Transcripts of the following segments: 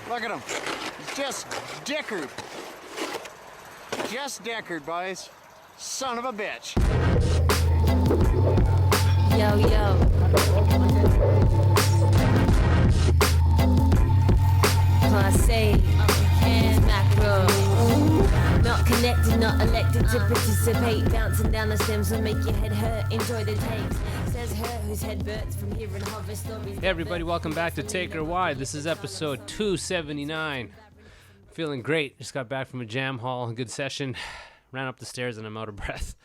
Look at him. He's just dickered. Just dickered, boys. Son of a bitch. Yo, yo. Class A, and macro. Not connected, not elected to participate. Bouncing down the stems will make your head hurt. Enjoy the takes. Says her whose head burns from hearing harvest stories. Hey everybody, welcome back to Take Her Wide. This is episode 279. Feeling great. Just got back from a jam hall, a good session. Ran up the stairs and I'm out of breath.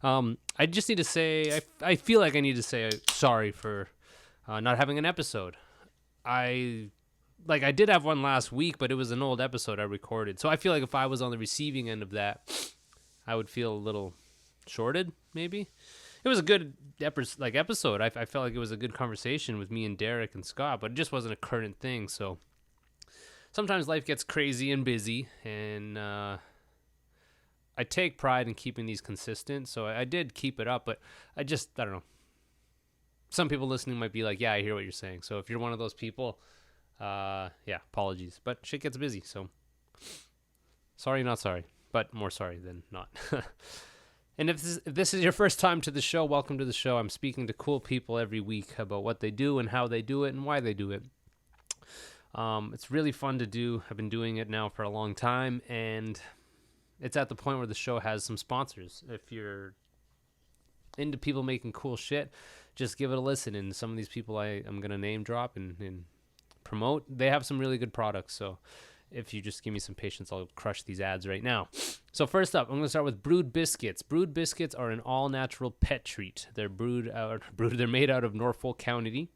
I just need to say, I feel like I need to say sorry for not having an episode. I did have one last week, but it was an old episode I recorded. So I feel like if I was on the receiving end of that, I would feel a little shorted, maybe. It was a good episode. I felt like it was a good conversation with me and Derek and Scott, but it just wasn't a current thing. So sometimes life gets crazy and busy, and I take pride in keeping these consistent. So I did keep it up, but I don't know. Some people listening might be like, yeah, I hear what you're saying. So if you're one of those people, apologies. But shit gets busy, so sorry, not sorry, but more sorry than not. And if this is your first time to the show, welcome to the show. I'm speaking to cool people every week about what they do and how they do it and why they do it. It's really fun to do. I've been doing it now for a long time, and it's at the point where the show has some sponsors. If you're into people making cool shit, just give it a listen. And some of these people I'm going to name drop and promote, they have some really good products. So if you just give me some patience, I'll crush these ads right now. So first up, I'm going to start with Brewed Biscuits. Brewed Biscuits are an all-natural pet treat. They're they're made out of Norfolk County,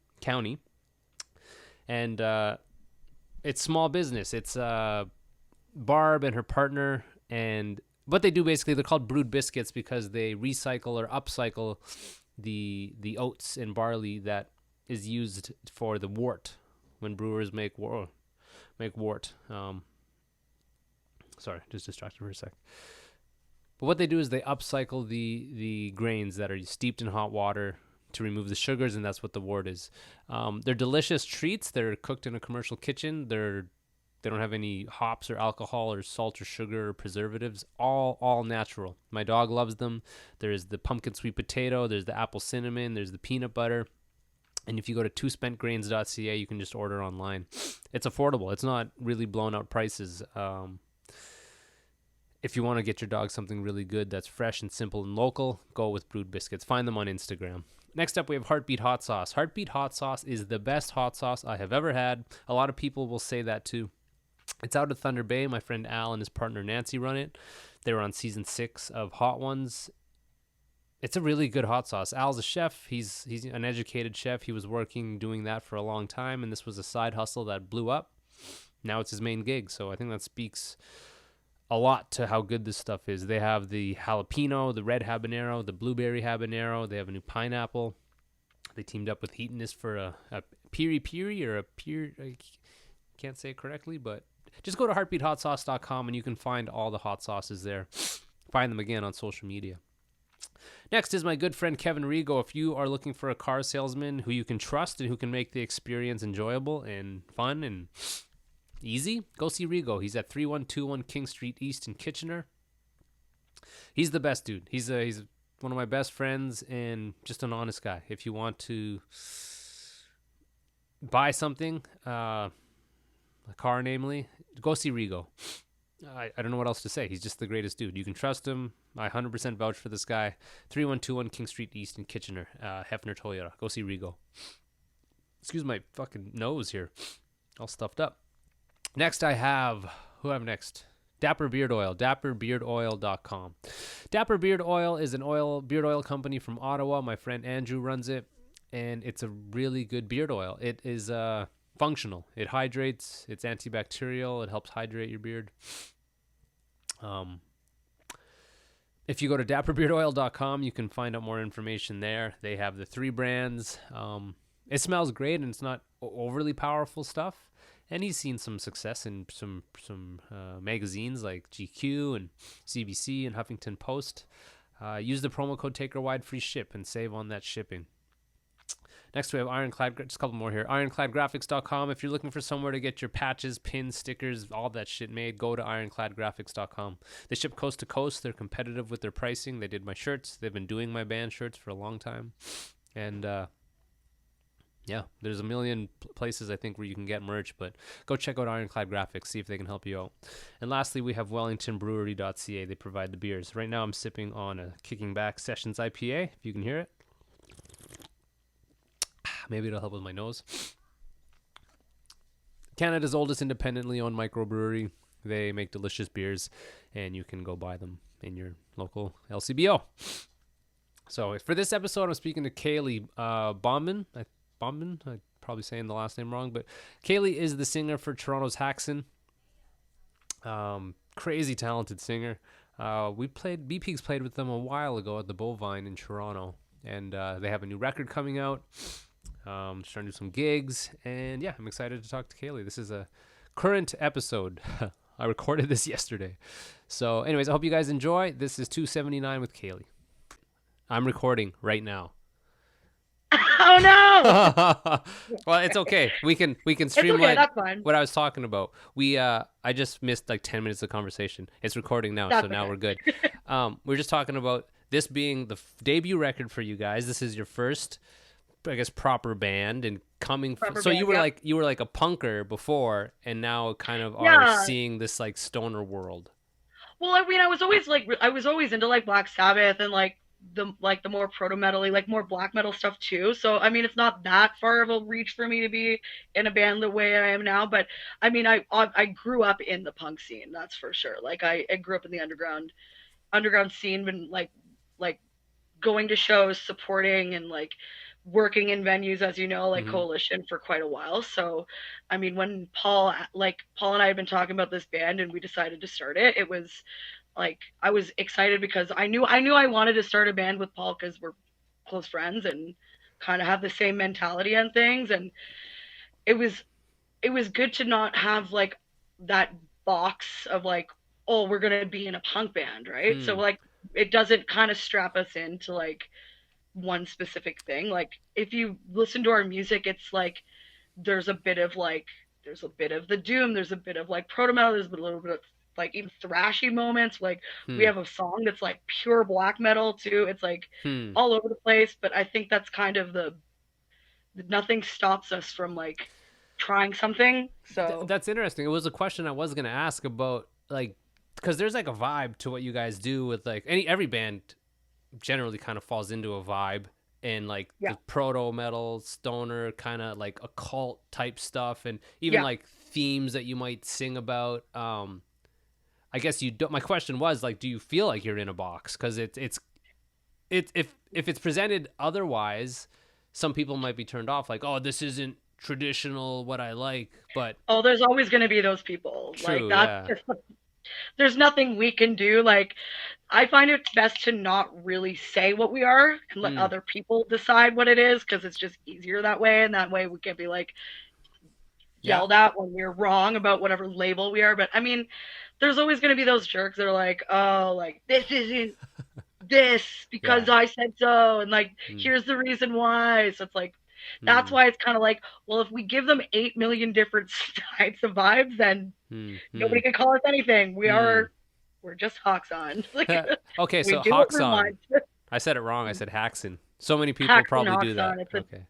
and it's small business. It's Barb and her partner, and what they do basically, they're called Brewed Biscuits because they recycle or upcycle the oats and barley that is used for the wort when brewers make wort. Sorry, just distracted for a sec. But what they do is they upcycle the grains that are steeped in hot water to remove the sugars, and that's what the wort is. They're delicious treats. They're cooked in a commercial kitchen. They don't have any hops or alcohol or salt or sugar or preservatives. All natural. My dog loves them. There's the pumpkin sweet potato. There's the apple cinnamon. There's the peanut butter. And if you go to twospentgrains.ca, you can just order online. It's affordable. It's not really blown out prices. If you want to get your dog something really good that's fresh and simple and local, go with Brewed Biscuits. Find them on Instagram. Next up, we have Heartbeat Hot Sauce. Heartbeat Hot Sauce is the best hot sauce I have ever had. A lot of people will say that too. It's out of Thunder Bay. My friend Al and his partner Nancy run it. They were on season 6 of Hot Ones. It's a really good hot sauce. Al's a chef. He's an educated chef. He was doing that for a long time, and this was a side hustle that blew up. Now it's his main gig, so I think that speaks a lot to how good this stuff is. They have the jalapeno, the red habanero, the blueberry habanero. They have a new pineapple. They teamed up with Heatonist for a piri-piri or a piri. I can't say it correctly, but just go to heartbeathotsauce.com and you can find all the hot sauces there. Find them again on social media. Next is my good friend Kevin Rigo. If you are looking for a car salesman who you can trust and who can make the experience enjoyable and fun and easy, go see Rigo. He's at 3121 King Street East in Kitchener. He's the best dude. He's one of my best friends and just an honest guy. If you want to buy something, a car namely, go see Rigo. I don't know what else to say. He's just the greatest dude. You can trust him. I 100% vouch for this guy. 3121 King Street East in Kitchener, Hefner Toyota. Go see Rigo. Excuse my fucking nose here. All stuffed up. Next I have, next? Dapper Beard Oil, dapperbeardoil.com. Dapper Beard Oil is an beard oil company from Ottawa. My friend Andrew runs it, and it's a really good beard oil. It is functional. It hydrates. It's antibacterial. It helps hydrate your beard. If you go to dapperbeardoil.com, you can find out more information there. They have the 3 brands. It smells great, and it's not overly powerful stuff. And he's seen some success in some magazines like GQ and CBC and Huffington Post. Use the promo code TakerWide free ship and save on that shipping. Next, we have Ironclad. Just a couple more here. Ironcladgraphics.com. If you're looking for somewhere to get your patches, pins, stickers, all that shit made, go to ironcladgraphics.com. They ship coast to coast. They're competitive with their pricing. They did my shirts. They've been doing my band shirts for a long time. And yeah, there's a million places I think where you can get merch, but go check out Ironclad Graphics, see if they can help you out. And lastly, we have wellingtonbrewery.ca. They provide the beers. Right now I'm sipping on a Kicking Back Sessions IPA, if you can hear it. Maybe it'll help with my nose. Canada's oldest independently owned microbrewery. They make delicious beers, and you can go buy them in your local LCBO. So for this episode, I'm speaking to Kayley Bomben. I'm probably saying the last name wrong, but Kayley is the singer for Toronto's Haxan. Crazy talented singer. B-Peaks played with them a while ago at the Bovine in Toronto, and they have a new record coming out. Starting to do some gigs, and yeah, I'm excited to talk to Kayley. This is a current episode. I recorded this yesterday. So anyways, I hope you guys enjoy. This is 279 with Kayley. I'm recording right now. Oh no! Well, it's okay. We can streamline what I was talking about. I just missed like 10 minutes of conversation. It's recording now, so now we're good. We're just talking about this being the debut record for you guys. This is your first, I guess, proper band, and you were like a punker before, and now kind of are seeing this like stoner world. Well, I mean, I was always into like Black Sabbath and like the more proto metal-y, like more black metal stuff too. So I mean, it's not that far of a reach for me to be in a band the way I am now. But I mean, I grew up in the punk scene, that's for sure. Like I grew up in the underground scene, been like going to shows, supporting, and like working in venues, as you know, like Coalition for quite a while. So I mean, when Paul and I had been talking about this band and we decided to start it, it was like I was excited because I knew I wanted to start a band with Paul because we're close friends and kind of have the same mentality on things, and it was good to not have like that box of like, oh, we're gonna be in a punk band, right? So like it doesn't kind of strap us into like one specific thing. Like if you listen to our music, it's like there's a bit of the doom, there's a bit of like proto metal, there's a little bit of like even thrashy moments. Like we have a song that's like pure black metal too. It's like all over the place, but I think that's kind of nothing stops us from like trying something. So that's interesting. It was a question I was going to ask about, like, because there's like a vibe to what you guys do with like every band generally kind of falls into a vibe, and like the proto metal stoner kind of like occult type stuff, and even like themes that you might sing about. I guess you don't. My question was like, do you feel like you're in a box? Because if it's presented otherwise, some people might be turned off. Like, oh, this isn't traditional what I like. But there's always going to be those people. True, like that's there's nothing we can do. Like I find it best to not really say what we are and let other people decide what it is, because it's just easier that way, and that way we can be like yelled at when we're wrong about whatever label we are. But I mean, there's always going to be those jerks that are like, oh, like this isn't this because I said so, and like here's the reason why. So it's like that's why it's kind of like, well, if we give them 8 million different types of vibes, then nobody can call us anything. We're just Haxan. Okay, so Haxan. I said it wrong. I said Haxan. So many people probably do that. Okay.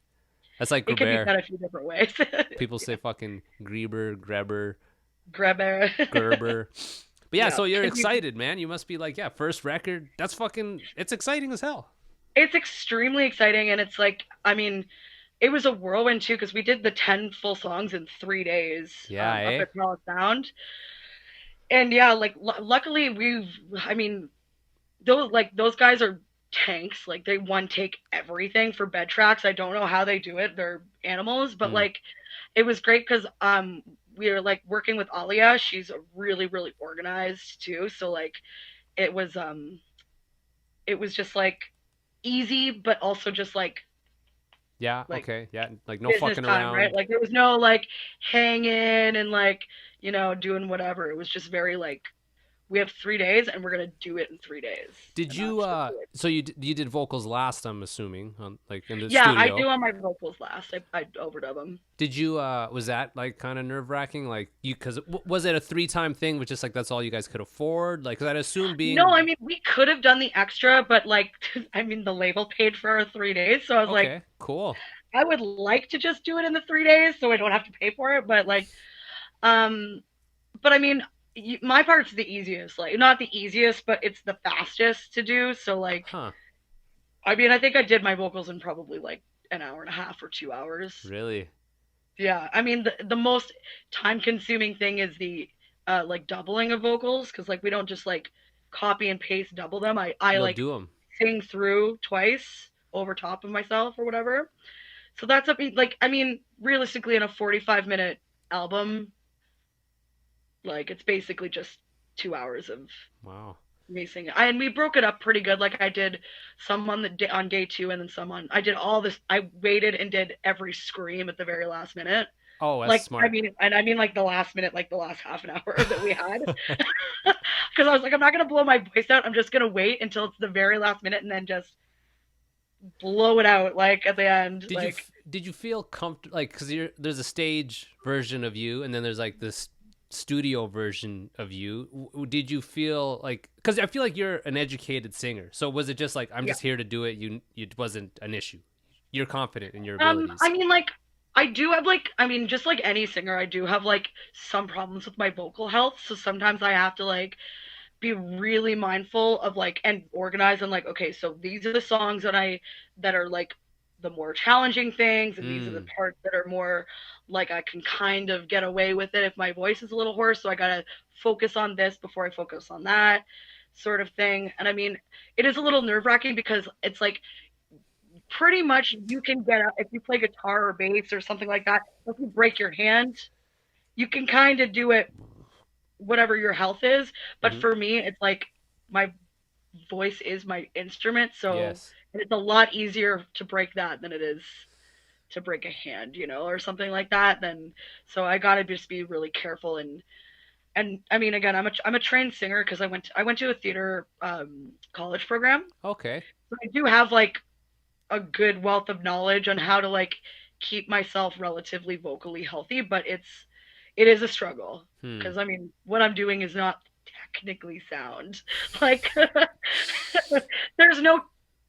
That's like it can be said a few different ways. People say fucking Greber. Gerber. But yeah, so you're excited, man. You must be like, first record. That's fucking, it's exciting as hell. It's extremely exciting, and it's like, I mean, it was a whirlwind too, because we did the 10 full songs in 3 days. Up at Palace Sound. And like luckily those guys are tanks. Like they take everything for bed tracks. I don't know how they do it. They're animals, but like it was great because we were like working with Alia. She's really, really organized too. So like it was just like easy, but also just like like no fucking around, right? Like there was no like hanging and like, you know, doing whatever. It was just very like we have 3 days and we're gonna do it in 3 days. Did And you that's just it. so you did vocals last, I'm assuming, like in the Yeah, studio. I do on my vocals last. I overdub them. Did you was that like kind of nerve-wracking, like you, cuz was it a 3-time thing, which just like that's all you guys could afford, like, cuz I'd assume being No, I mean we could have done the extra, but like I mean the label paid for our 3 days, so I was like, Okay, cool. I would like to just do it in the 3 days so I don't have to pay for it, but like, um, but I mean, my part's the easiest, like not the easiest, but it's the fastest to do. So like, Huh. I mean, I think I did my vocals in probably like an hour and a half or 2 hours. Really? Yeah, I mean the most time consuming thing is the like doubling of vocals because like we don't just like copy and paste double them. I You'll like do them. sing through twice over top of myself or whatever. So that's up like I mean realistically in a 45-minute album like it's basically just 2 hours of Wow. me singing. And we broke it up pretty good. Like I did some on on day 2 and then some on. I did all this. I waited and did every scream at the very last minute. Oh, that's Like smart. I mean, and I mean like the last minute, like the last half an hour that we had, because I was like, I'm not gonna blow my voice out. I'm just gonna wait until it's the very last minute and then just blow it out like at the end. Did like did you feel comfortable, like, because there's a stage version of you and then there's like this studio version of you. Did you feel like, because I feel like you're an educated singer, so was it just like I'm Yeah. just here to do it, it wasn't an issue, you're confident in your abilities? I mean, like, I do have, like, I mean, just like any singer, I do have, like, some problems with my vocal health. So sometimes I have to, like, be really mindful of, like, and organize and, like, okay, so these are the songs that are, like, the more challenging things. And these are the parts that are more, like, I can kind of get away with it if my voice is a little hoarse. So I gotta focus on this before I focus on that sort of thing. And I mean, it is a little nerve-wracking because it's, like, pretty much you can get out if you play guitar or bass or something like that. If you break your hand, you can kind of do it whatever your health is. But for me, it's like my voice is my instrument, so Yes. it's a lot easier to break that than it is to break a hand, you know, or something like that. Then so I gotta just be really careful and I mean again I'm a trained singer because I went to a theater college program, Okay. so I do have like a good wealth of knowledge on how to like keep myself relatively vocally healthy, but it is a struggle because I mean what I'm doing is not technically sound. Like there's no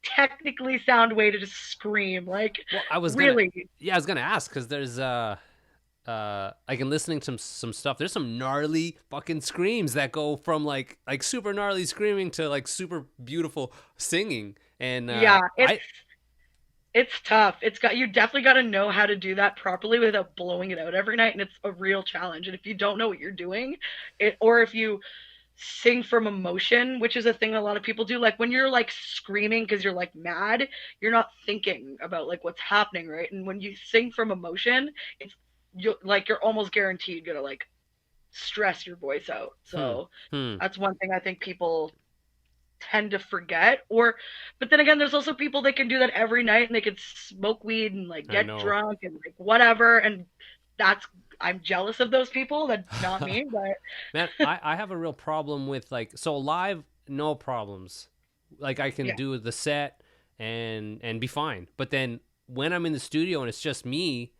technically sound way to just scream. Like Well, I was really. I was gonna ask, because there's like in listening to some stuff, there's some gnarly fucking screams that go from like super gnarly screaming to like super beautiful singing. And Yeah, it's tough. You definitely got to know how to do that properly without blowing it out every night, and it's a real challenge. And if you don't know what you're doing, or if you sing from emotion, which is a thing a lot of people do, like when you're like screaming because you're like mad, you're not thinking about like what's happening, right? And when you sing from emotion, you're almost guaranteed gonna like stress your voice out. So that's one thing I think people tend to forget. But then again, there's also people that can do that every night and they could smoke weed and like get drunk and like whatever, and I'm jealous of those people. That's not me. But Man, I have a real problem with like, so live, no problems, like I can do the set and be fine, but then when I'm in the studio and it's just me,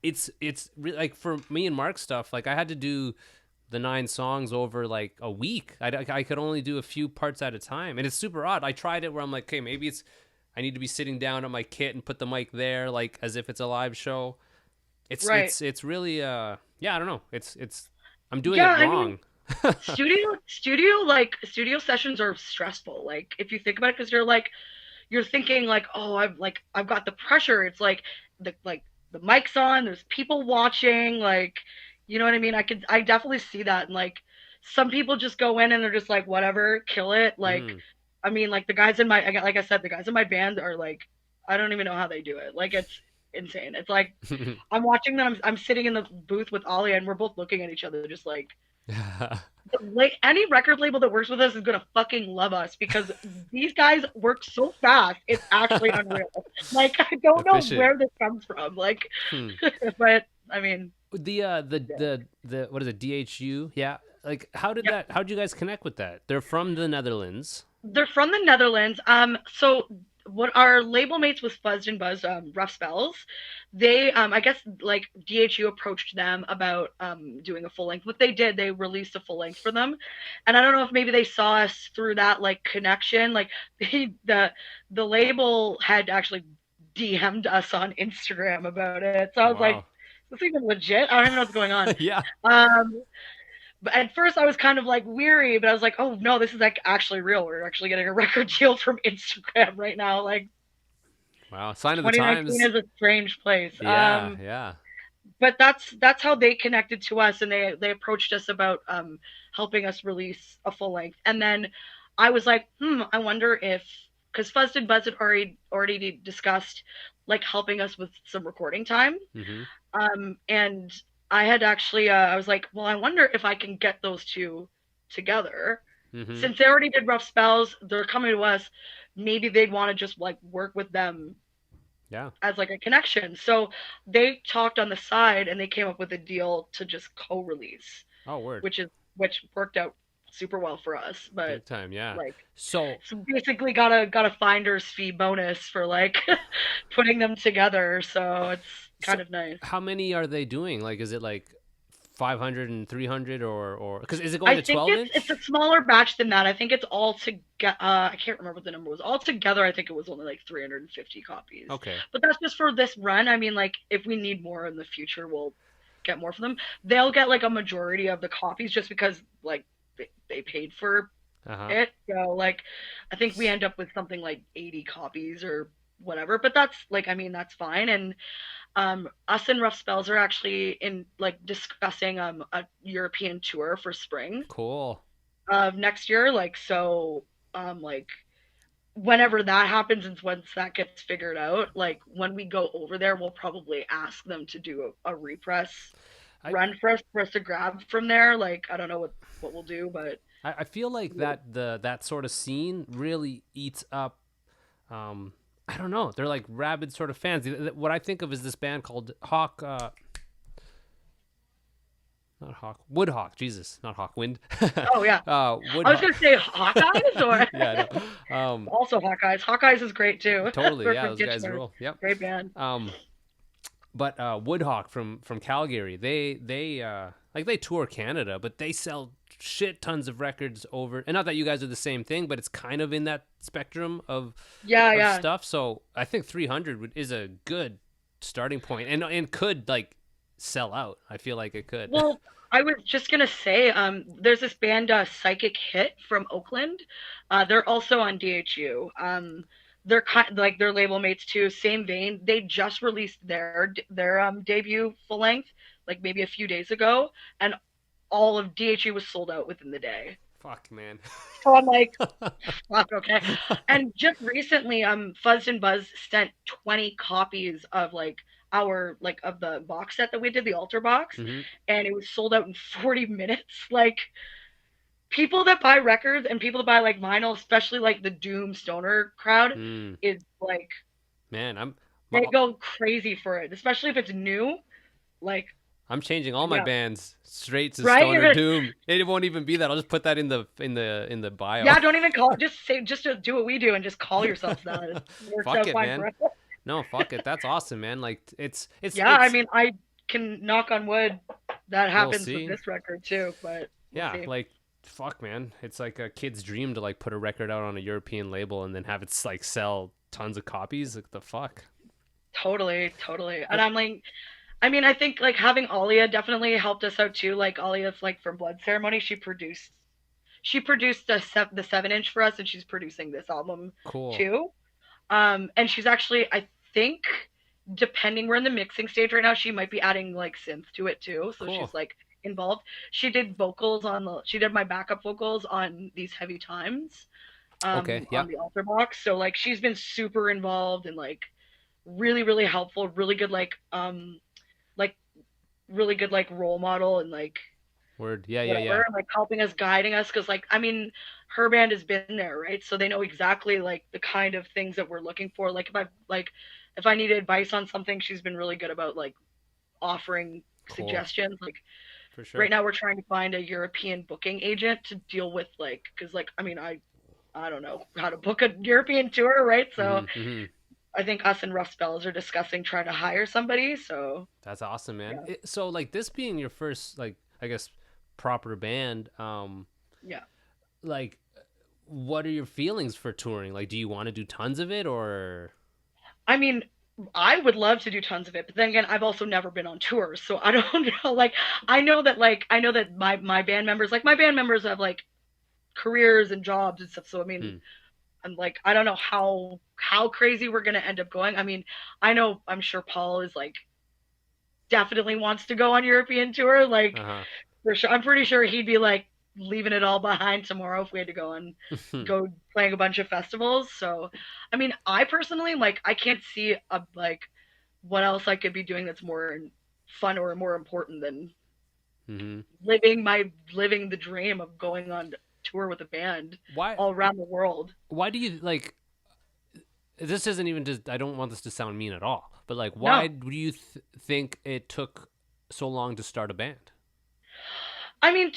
it's really, like for me and Mark's stuff, like I had to do the 9 songs over like a week. I could only do a few parts at a time, and it's super odd. I tried it where I'm like, okay, maybe I need to be sitting down at my kit and put the mic there, like as if it's a live show. It's Right. it's really I don't know. It's I'm doing Yeah, it I mean, wrong. studio sessions are stressful. Like if you think about it, because you're thinking like, oh, I've got the pressure. It's like the mic's on, there's people watching, like, you know what I mean? I definitely see that. And like some people just go in and they're just like, whatever, kill it. Like, I mean, like the guys like I said, the guys in my band are like, I don't even know how they do it. Like it's insane. It's like I'm watching them. I'm sitting in the booth with Ollie and we're both looking at each other just like, any record label that works with us is gonna fucking love us because these guys work so fast. It's actually unreal. Like I don't know where this comes from. Like, but I mean, the what is it, DHU? Yeah, like, how'd you guys connect with that? They're from the Netherlands. They're from the Netherlands. So what our label mates was Fuzzed and Buzzed, Rough Spells. They, I guess, like DHU approached them about doing a full length. What they did, they released a full length for them, and I don't know if maybe they saw us through that like connection. Like the label had actually DM'd us on Instagram about it, so I was like, "Is this even legit? I don't even know what's going on." Yeah. But at first I was kind of like weary, but I was like, oh no, this is like actually real. We're actually getting a record deal from Instagram right now. Like, wow, sign of the times. 2019 is a strange place. Yeah. But that's how they connected to us, and they approached us about helping us release a full length. And then I was like, I wonder if, because Fuzzed and Buzz had already discussed like helping us with some recording time. And I had actually, I was like, well, I wonder if I can get those two together. Since they already did Rough Spells, they're coming to us. Maybe they'd want to just like work with them as like a connection. So they talked on the side and they came up with a deal to just co-release. Oh, word. Which worked out super well for us. But big time, yeah. Like, so basically got a finder's fee bonus for like putting them together. So it's kind of nice. How many are they doing? Like, is it like 500 and 300 or because is it going to 12 inch? It's a smaller batch than that. I think it's all together. I can't remember what the number was. All together, I think it was only like 350 copies. Okay. But that's just for this run. I mean, like, if we need more in the future, we'll get more for them. They'll get like a majority of the copies just because like they paid for it. So like, I think we end up with something like 80 copies or whatever. But that's like, I mean, that's fine. And us and Rough Spells are actually in like discussing a European tour for spring. Cool. Of next year. Like, so like whenever that happens and once that gets figured out, like when we go over there, we'll probably ask them to do a repress run for us to grab from there. Like, I don't know what we'll do, but I feel like that sort of scene really eats up I don't know. They're like rabid sort of fans. What I think of is this band called Woodhawk. Jesus, not Hawkwind. Oh yeah. I was gonna say Hawkeyes or yeah. No. Also Hawkeyes. Hawkeyes is great too. Totally. Yeah, those guys rule. Yep. Great band. But Woodhawk from Calgary, they like they tour Canada, but they sell shit tons of records over, and not that you guys are the same thing, but it's kind of in that spectrum of stuff. So I think 300 is a good starting point, and could like sell out. I feel like it could. Well, I was just gonna say, there's this band Psychic Hit from Oakland. They're also on DHU. They're like their label mates too. Same vein. They just released their debut full length like maybe a few days ago, and all of DHU was sold out within the day. Fuck, man. So I'm like, fuck, okay. And just recently, Fuzzed and Buzz sent 20 copies of like our of the box set that we did, the altar box, and it was sold out in 40 minutes. Like, people that buy records and people that buy like vinyl, especially like the doom stoner crowd, is like, man, they go crazy for it, especially if it's new. Like, I'm changing all my bands straight to stoner doom. It won't even be that. I'll just put that in the bio. Yeah, don't even call it. Just to do what we do and just call yourselves that. It works fuck out it, fine man. for us. No, fuck it. That's awesome, man. Like it's. I mean, I can knock on wood that happens with this record too. But like fuck, man. It's like a kid's dream to like put a record out on a European label and then have it like sell tons of copies. Like the fuck. Totally. And I'm like, I mean, I think like having Alia definitely helped us out too. Like Alia's like from Blood Ceremony, she produced the 7-inch for us, and she's producing this album too. And she's actually, I think, depending, we're in the mixing stage right now, she might be adding like synth to it too. So she's like involved. She did she did my backup vocals on These Heavy Times. On the altar box. So like she's been super involved and like really, really helpful, really good really good like role model and like word like helping us, guiding us, because like I mean her band has been there, right? So they know exactly like the kind of things that we're looking for. Like if I need advice on something, she's been really good about like offering suggestions. Like For sure. right now we're trying to find a European booking agent to deal with like, because like I mean I don't know how to book a European tour, right? So Mm-hmm. I think us and Rough Spells are discussing trying to hire somebody. So That's awesome, man. yeah, So like this being your first, like, I guess, proper band, yeah. like, what are your feelings for touring? Like, do you want to do tons of it, or? I mean, I would love to do tons of it, but then again, I've also never been on tours, so I don't know. I know that my band members, like my band members, have like careers and jobs and stuff. So I mean, Hmm. I'm like, I don't know how crazy we're gonna end up going. I mean, I'm sure Paul is like definitely wants to go on European tour, like Uh for sure. I'm pretty sure he'd be like leaving it all behind tomorrow if we had to huh. go playing a bunch of festivals. So, I mean, I personally like I can't see a like what else I could be doing that's more fun or more important than Hmm. living the dream of going on tour with a band Why? all around the world. Why do you like? This isn't even just. I don't want this to sound mean at all. But like, No, why do you think it took so long to start a band? I mean,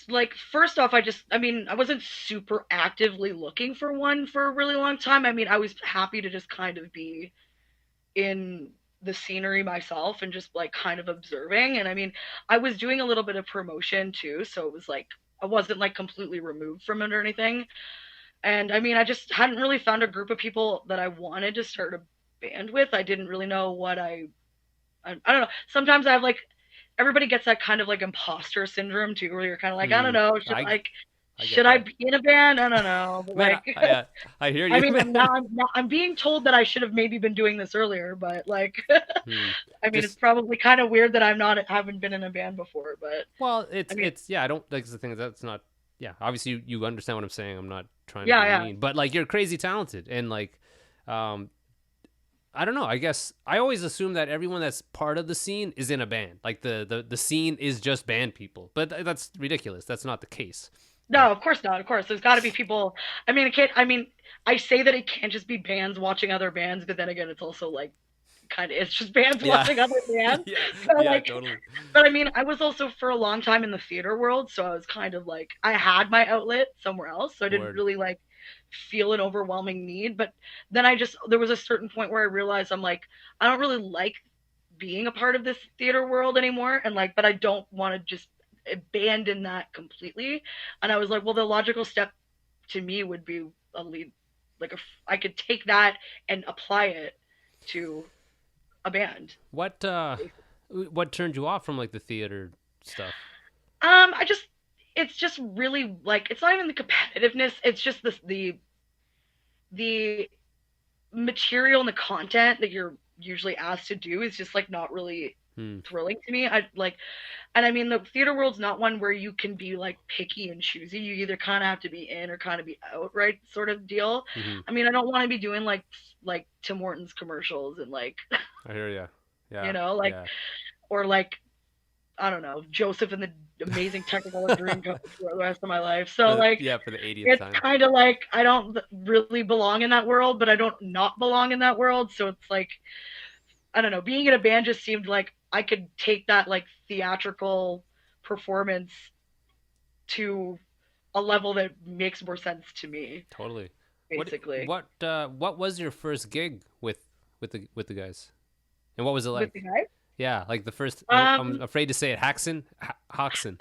like, first off, I mean, I wasn't super actively looking for one for a really long time. I mean, I was happy to just kind of be in the scenery myself and just like kind of observing. And I mean, I was doing a little bit of promotion too, so it was like I wasn't like completely removed from it or anything. And I mean, I just hadn't really found a group of people that I wanted to start a band with. I didn't really know what I don't know. Sometimes I have like everybody gets that kind of like imposter syndrome too, where you're kind of like, I don't Hmm. know, I get should I that. be in a band? I don't know. But Man, like, I hear I you, mean, man. now I'm being told that I should have maybe been doing this earlier, but like, Hmm. I mean, it's Just probably kind of weird that haven't been in a band before, but well, I mean, it's yeah. I don't like the thing. That's not yeah. Obviously, you understand what I'm saying. I'm not trying to yeah, be yeah, mean, but like you're crazy talented, and like, um, I don't know. I guess I always assume that everyone that's part of the scene is in a band. Like the scene is just band people, but that's ridiculous. That's not the case. no, of course not. Of course, there's got to be people. I mean, it can't. I mean, I say that it can't just be bands watching other bands, but then again, it's also like kind of it's just bands Yeah. watching other bands. Yeah, So yeah, like, totally. but I mean, I was also for a long time in the theater world, so I was kind of like I had my outlet somewhere else, so I didn't Word. really like feel an overwhelming need. But then I just there was a certain point where I realized I'm like I don't really like being a part of this theater world anymore, and like, but I don't want to just abandon that completely. And I was like, well, the logical step to me would be a lead, like I could take that and apply it to a band. What turned you off from like the theater stuff? I just it's just really like it's not even the competitiveness. It's just the material and the content that you're usually asked to do is just like not really Hmm. thrilling to me. I like, and I mean the theater world's not one where you can be like picky and choosy. You either kind of have to be in or kind of be out, right? Sort of deal. Hmm. I mean, I don't want to be doing like Tim Hortons commercials and like I hear ya. you Yeah. know like Yeah. or like I don't know Joseph and the Amazing Technicolor Dreamcoat for the rest of my life. So like Yeah, for the 80th it's time. kind of like I don't really belong in that world, but I don't not belong in that world. So it's like I don't know. Being in a band just seemed like I could take that like theatrical performance to a level that makes more sense to me, Totally. basically. What was your first gig with the guys? And what was it With the like? guys, Yeah, like the first. I'm um, afraid to say it. Haxan. Haxan.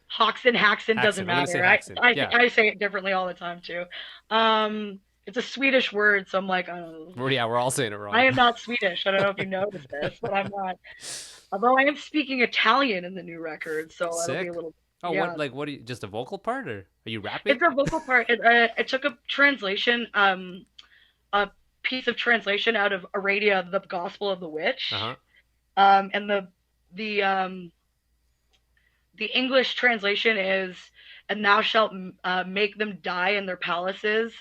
Haxan doesn't Haxan. We're gonna say matter. Haxan. I Yeah. I say it differently all the time too. It's a Swedish word, so I'm like, I don't know. Yeah, we're all saying it I wrong. am not Swedish. I don't know if you noticed this, but I'm not. Although I am speaking Italian in the new record, so it'll be Sick. a little. Oh, Yeah, what do you, just a vocal part, or are you rapping? it's a vocal part. It took a translation, a piece of translation out of Aradia, the Gospel of the Witch, Uh-huh. and the the English translation is, "And thou shalt make them die in their palaces,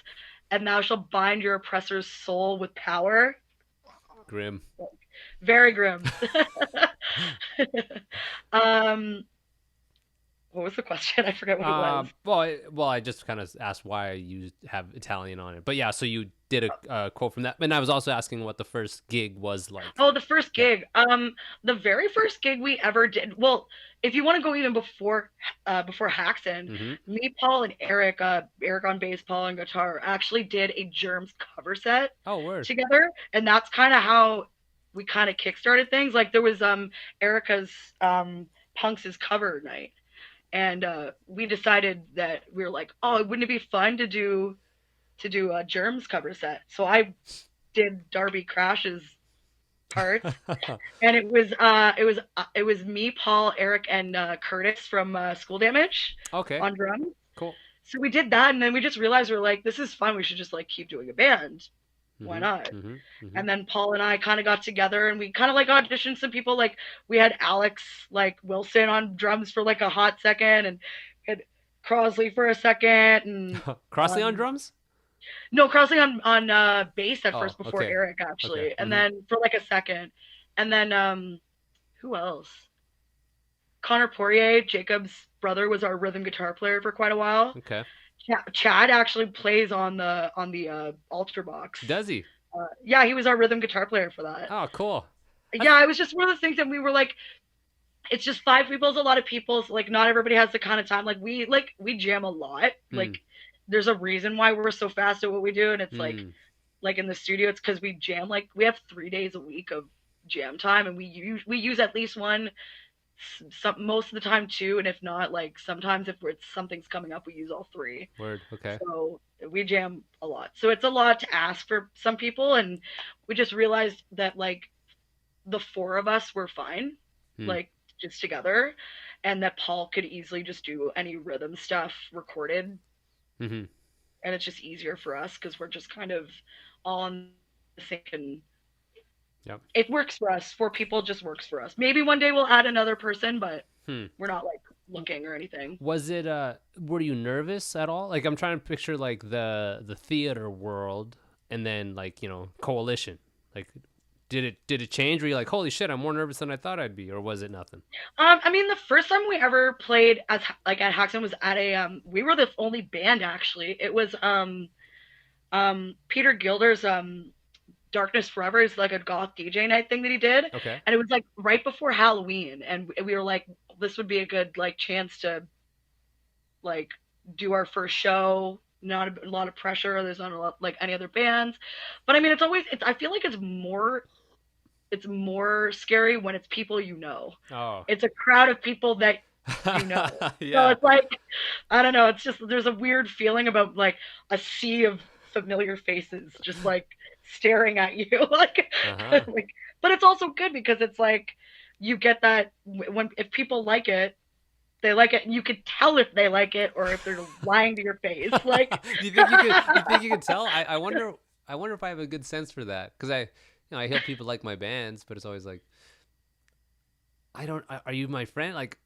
and thou shalt bind your oppressor's soul with power." Grim. Very grim. um, what was the question? I forget what it was. Well, I just kind of asked why you have Italian on it. But yeah, so you did a quote from that. And I was also asking what the first gig was like. Oh, the first gig. The very first gig we ever did. Well, if you want to go even before Haxan, Mm-hmm. me, Paul, and Eric, Eric on bass, Paul on guitar, actually did a Germs cover set Oh, word. together, and that's kind of how we kind of kickstarted things. Like there was Erica's Punks' cover night, and we decided that we were like, oh, wouldn't it be fun to do a Germs cover set? So I did Darby Crash's parts, and it was me, Paul, Eric, and Curtis from School Damage Okay. on drums. Cool. So we did that, and then we just realized we were like, this is fun. We should just like keep doing a band. Why not? Mm-hmm. Mm-hmm. And then Paul and I kind of got together, and we kind of like auditioned some people. Like we had Alex like Wilson on drums for like a hot second, and had Crosley for a second, and Crossley on drums? no, Crosley on bass at Oh, first before okay. Eric actually, Okay. and then for like a second, and then who else? Connor Poirier, Jacob's brother, was our rhythm guitar player for quite a while. Okay. Chad actually plays on the altar box. Does he? Yeah, he was our rhythm guitar player for that. Oh, cool. Yeah, it was just one of the things that we were like, it's just 5 people is a lot of people. So like not everybody has the kind of time. We jam a lot. Like there's a reason why we're so fast at what we do, and it's like in the studio, it's because we jam. Like we have 3 days a week of jam time, and we use at least one. Most of the time 2, and if not, like sometimes if something's coming up, we use all 3. Word. Okay. So we jam a lot. So it's a lot to ask for some people, and we just realized that like the 4 of us were fine, like just together, and that Paul could easily just do any rhythm stuff recorded, Mm-hmm. and it's just easier for us because we're just kind of all on the same. And Yep. it works for us. 4 people just works for us. Maybe one day we'll add another person, but we're not like looking or anything. Was it were you nervous at all? Like I'm trying to picture like the theater world and then like, you know, Coalition. Like did it change? Were you like, holy shit, I'm more nervous than I thought I'd be, or was it nothing? I mean, the first time we ever played as like at Haxan was at a we were the only band actually. It was Peter Gilder's Darkness Forever is like a goth DJ night thing that he did. Okay. And it was like right before Halloween, and we were like, this would be a good like chance to like do our first show. Not a lot of pressure. There's not a lot like any other bands, but I mean, I feel like it's more scary when it's people you know. Oh. It's a crowd of people that you know. Yeah. So it's like, I don't know. It's just there's a weird feeling about like a sea of familiar faces just like staring at you like, like, but it's also good because it's like you get that if people like it, they like it, and you could tell if they like it or if they're lying to your face. Like, you think you can tell? I wonder if I have a good sense for that, because I hear people like my bands, but it's always like, are you my friend? Like,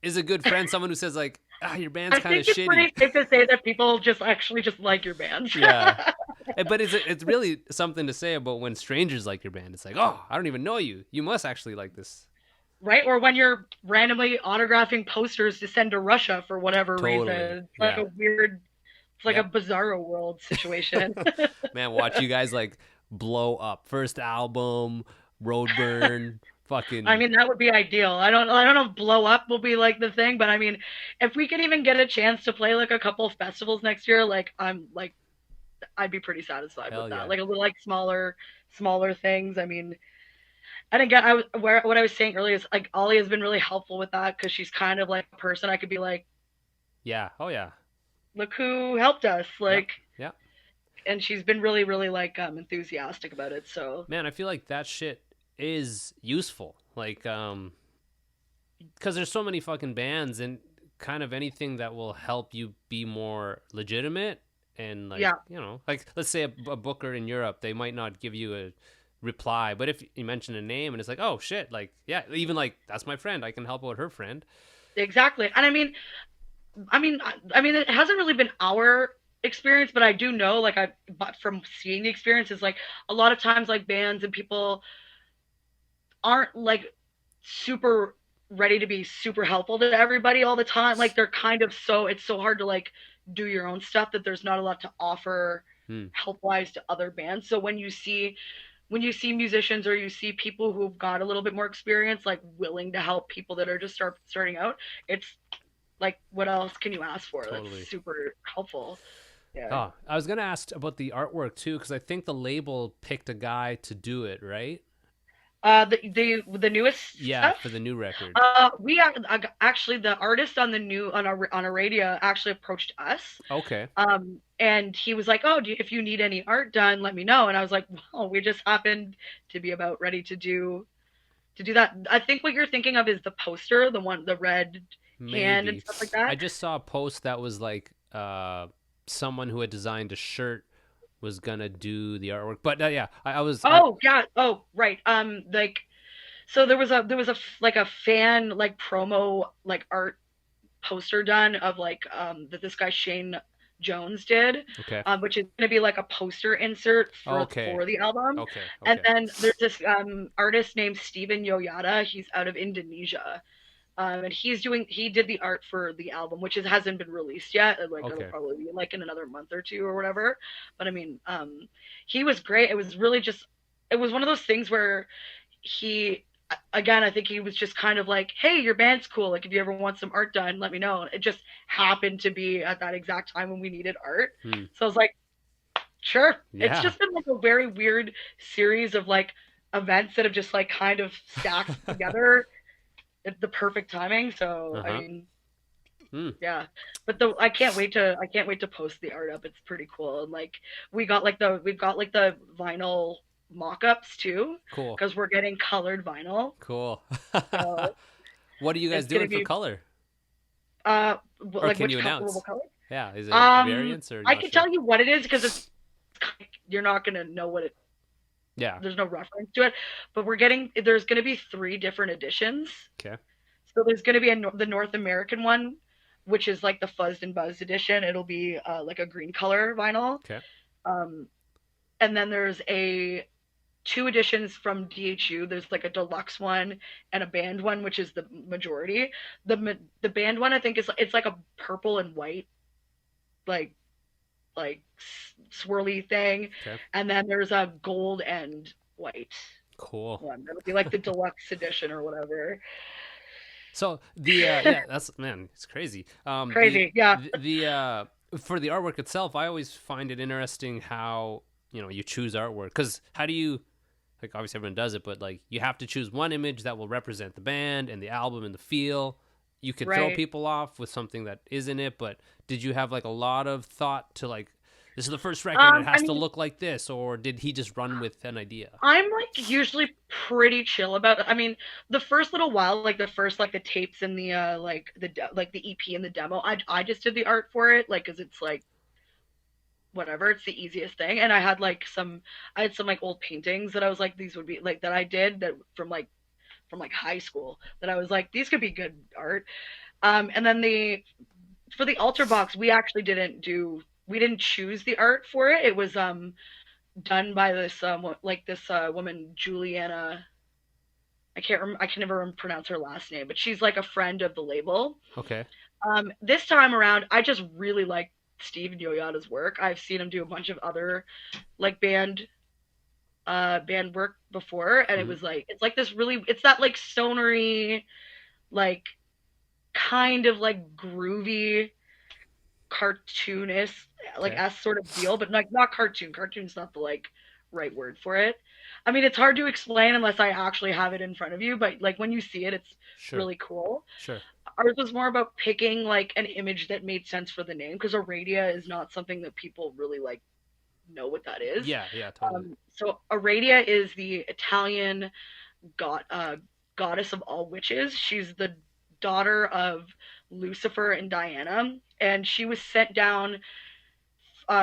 is a good friend someone who says like, your band's kind of shitty? I think it's pretty safe to say that people just like your bands. Yeah. But it's really something to say about when strangers like your band. It's like, oh, I don't even know you. You must actually like this. Right? Or when you're randomly autographing posters to send to Russia for whatever reason. It's like a weird, it's like a bizarro world situation. Man, watch you guys like blow up. First album, Roadburn, fucking. I mean, that would be ideal. I don't know if blow up will be like the thing, but I mean, if we could even get a chance to play like a couple of festivals next year, like I'd be pretty satisfied with that. Yeah. Like a little like smaller things. I mean, and again, what I was saying earlier is like Ollie has been really helpful with that because she's kind of like a person I could be like, yeah, oh yeah, look who helped us, like, yeah. And she's been really, really like enthusiastic about it. So man, I feel like that shit is useful, like because there's so many fucking bands, and kind of anything that will help you be more legitimate. And like, you know, like let's say a booker in Europe, they might not give you a reply, but if you mention a name and it's like, oh shit, like, yeah, even like, that's my friend, I can help out her friend. Exactly. And I mean it hasn't really been our experience, but I do know, like, but from seeing the experience is like a lot of times like bands and people aren't like super ready to be super helpful to everybody all the time. Like they're kind of it's so hard to like do your own stuff that there's not a lot to offer help wise to other bands. So when you see musicians or you see people who've got a little bit more experience, like willing to help people that are just starting out, it's like, what else can you ask for? Totally. That's super helpful. Yeah. Oh, I was gonna ask about the artwork too, because I think the label picked a guy to do it, right? The newest Yeah, stuff? for the new record. We actually, the artist on the new on Aradia actually approached us. Okay. And he was like, "Oh, if you need any art done, let me know." And I was like, "Well, we just happened to be about ready to do that." I think what you're thinking of is the poster, the red hand Maybe. and stuff like that. I just saw a post that was like someone who had designed a shirt was gonna do the artwork, but yeah, I was. Oh yeah. Oh right. Like, so there was a fan like promo like art poster done of like that this guy Shane Jones did, Okay. which is going to be like a poster insert for the album. Okay. And then there's this artist named Steven Yoyada. He's out of Indonesia. And he did the art for the album, which hasn't been released yet. Like it'll probably be like in another month or two or whatever. But I mean, he was great. It was really just, it was one of those things where I think he was just kind of like, hey, your band's cool. Like if you ever want some art done, let me know. And it just happened to be at that exact time when we needed art. So I was like, sure. Yeah. It's just been like a very weird series of like events that have just like kind of stacked together at the perfect timing. So I mean, yeah, but I can't wait to post the art up. It's pretty cool. And like we've got like the vinyl mock-ups too. Cool. Because we're getting colored vinyl. Cool. So what are you guys doing for color? Or like can you announce? Color? Yeah, is it variants or? I can tell you what it is because it's you're not gonna know what it. Yeah. There's no reference to it, but there's gonna be 3 different editions. Okay. So there's gonna be the North American one, which is like the Fuzzed and Buzzed edition. It'll be like a green color vinyl. Okay. And then there's 2 editions from DHU. There's like a deluxe one and a band one, which is the majority. The band one I think it's like a purple and white, like swirly thing. Okay. And then there's a gold and white. Cool. One. That'll be like the deluxe edition or whatever. So that's it's crazy. Crazy, yeah. The for the artwork itself, I always find it interesting how you choose artwork, because how do you, like, obviously everyone does it, but like you have to choose one image that will represent the band and the album and the feel. You could throw people off with something that isn't it, but did you have like a lot of thought to like, this is the first record, it has to look like this, or did he just run with an idea? I'm like usually pretty chill about it. I mean, the first little while, like the first like the tapes and the the EP and the demo, I just did the art for it, like, because it's like whatever, it's the easiest thing. And I had some like old paintings that I was like, these would be like, that I did that from high school, that I was like, these could be good art. And then for the altar box, we actually didn't choose the art for it. It was done by this woman, Juliana. I can never pronounce her last name, but she's like a friend of the label. Okay. This time around, I just really like Steve Yoyada's work. I've seen him do a bunch of other like band work before, and it was like, it's like this really, it's that like sonery, like kind of like groovy cartoonist like S sort of deal, but like not cartoon. Cartoon's not the like right word for it. I mean, it's hard to explain unless I actually have it in front of you, but like when you see it, it's really cool. Sure. Ours was more about picking like an image that made sense for the name, because Aradia is not something that people really like know what that is. Yeah, totally. So Aradia is the Italian goddess of all witches. She's the daughter of Lucifer and Diana, and she was sent down.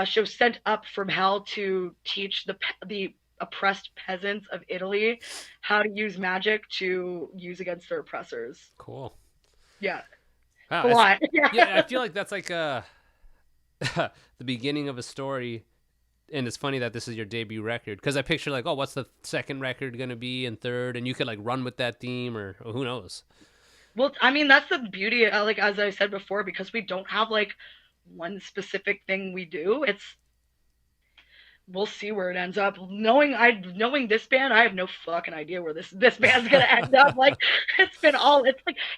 She was sent up from hell to teach the oppressed peasants of Italy how to use magic to use against their oppressors. Cool. Yeah. Wow, a lot. Yeah, I feel like that's like the beginning of a story, and it's funny that this is your debut record, because I picture like, oh, what's the second record gonna be and third, and you could like run with that theme, or who knows. Well, I mean, that's the beauty, like as I said before, because we don't have like one specific thing we do. we'll see where it ends up. Knowing this band, I have no fucking idea where this band's gonna end up. Like it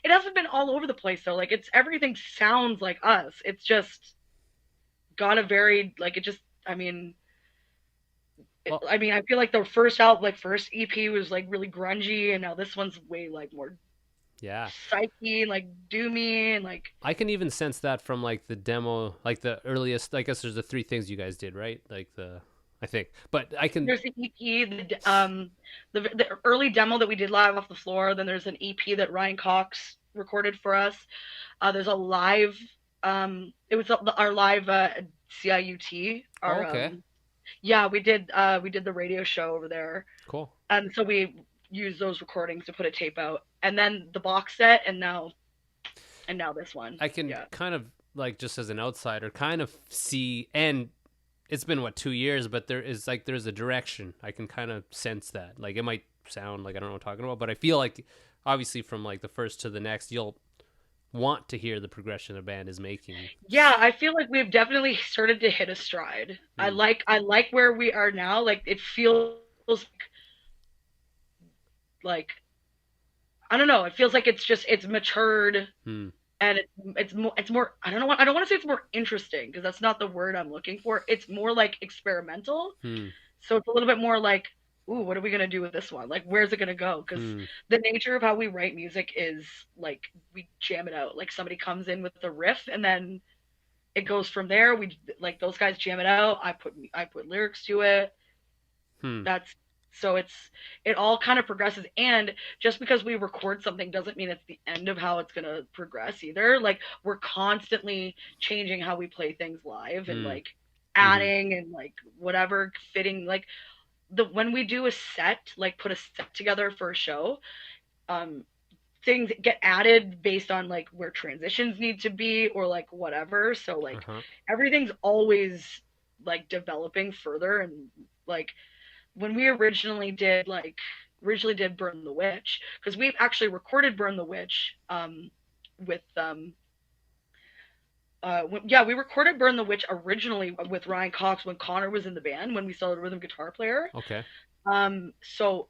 hasn't been all over the place though. Like it's everything sounds like us. It's just got a very like it just. I mean. Well, I feel like the first EP was like really grungy, and now this one's way like more yeah, psyche and like doomy and like. I can even sense that from like the demo, like the earliest. I guess there's the 3 things you guys did, right? Like I think, but I can. There's the EP, the early demo that we did live off the floor. Then there's an EP that Ryan Cox recorded for us. There's a live. It was our live CIUT. Our, okay. Yeah, we did the radio show over there. Cool. And so we used those recordings to put a tape out, and then the box set, and now this one. I can kind of like just as an outsider, kind of see, and it's been 2 years, but there's a direction. I can kind of sense that. Like it might sound like I don't know what I'm talking about, but I feel like obviously from like the first to the next, you'll want to hear the progression the band is making. Yeah, I feel like we've definitely started to hit a stride. I like where we are now. Like it feels like I don't know. It feels like it's matured and it's more. I don't want to say it's more interesting because that's not the word I'm looking for. It's more like experimental. So it's a little bit more like, ooh, what are we gonna do with this one? Like, where's it gonna go? Because the nature of how we write music is like we jam it out. Like somebody comes in with the riff, and then it goes from there. We like those guys jam it out. I put lyrics to it. That's so it all kind of progresses. And just because we record something doesn't mean it's the end of how it's gonna progress either. Like we're constantly changing how we play things live and like adding and like whatever fitting like. When we do a set, like put a set together for a show, things get added based on like where transitions need to be or like whatever. So like everything's always like developing further. And like when we originally did Burn the Witch, because we've actually recorded Burn the Witch with we recorded Burn the Witch originally with Ryan Cox when Connor was in the band, when we still had a rhythm guitar player. Okay. So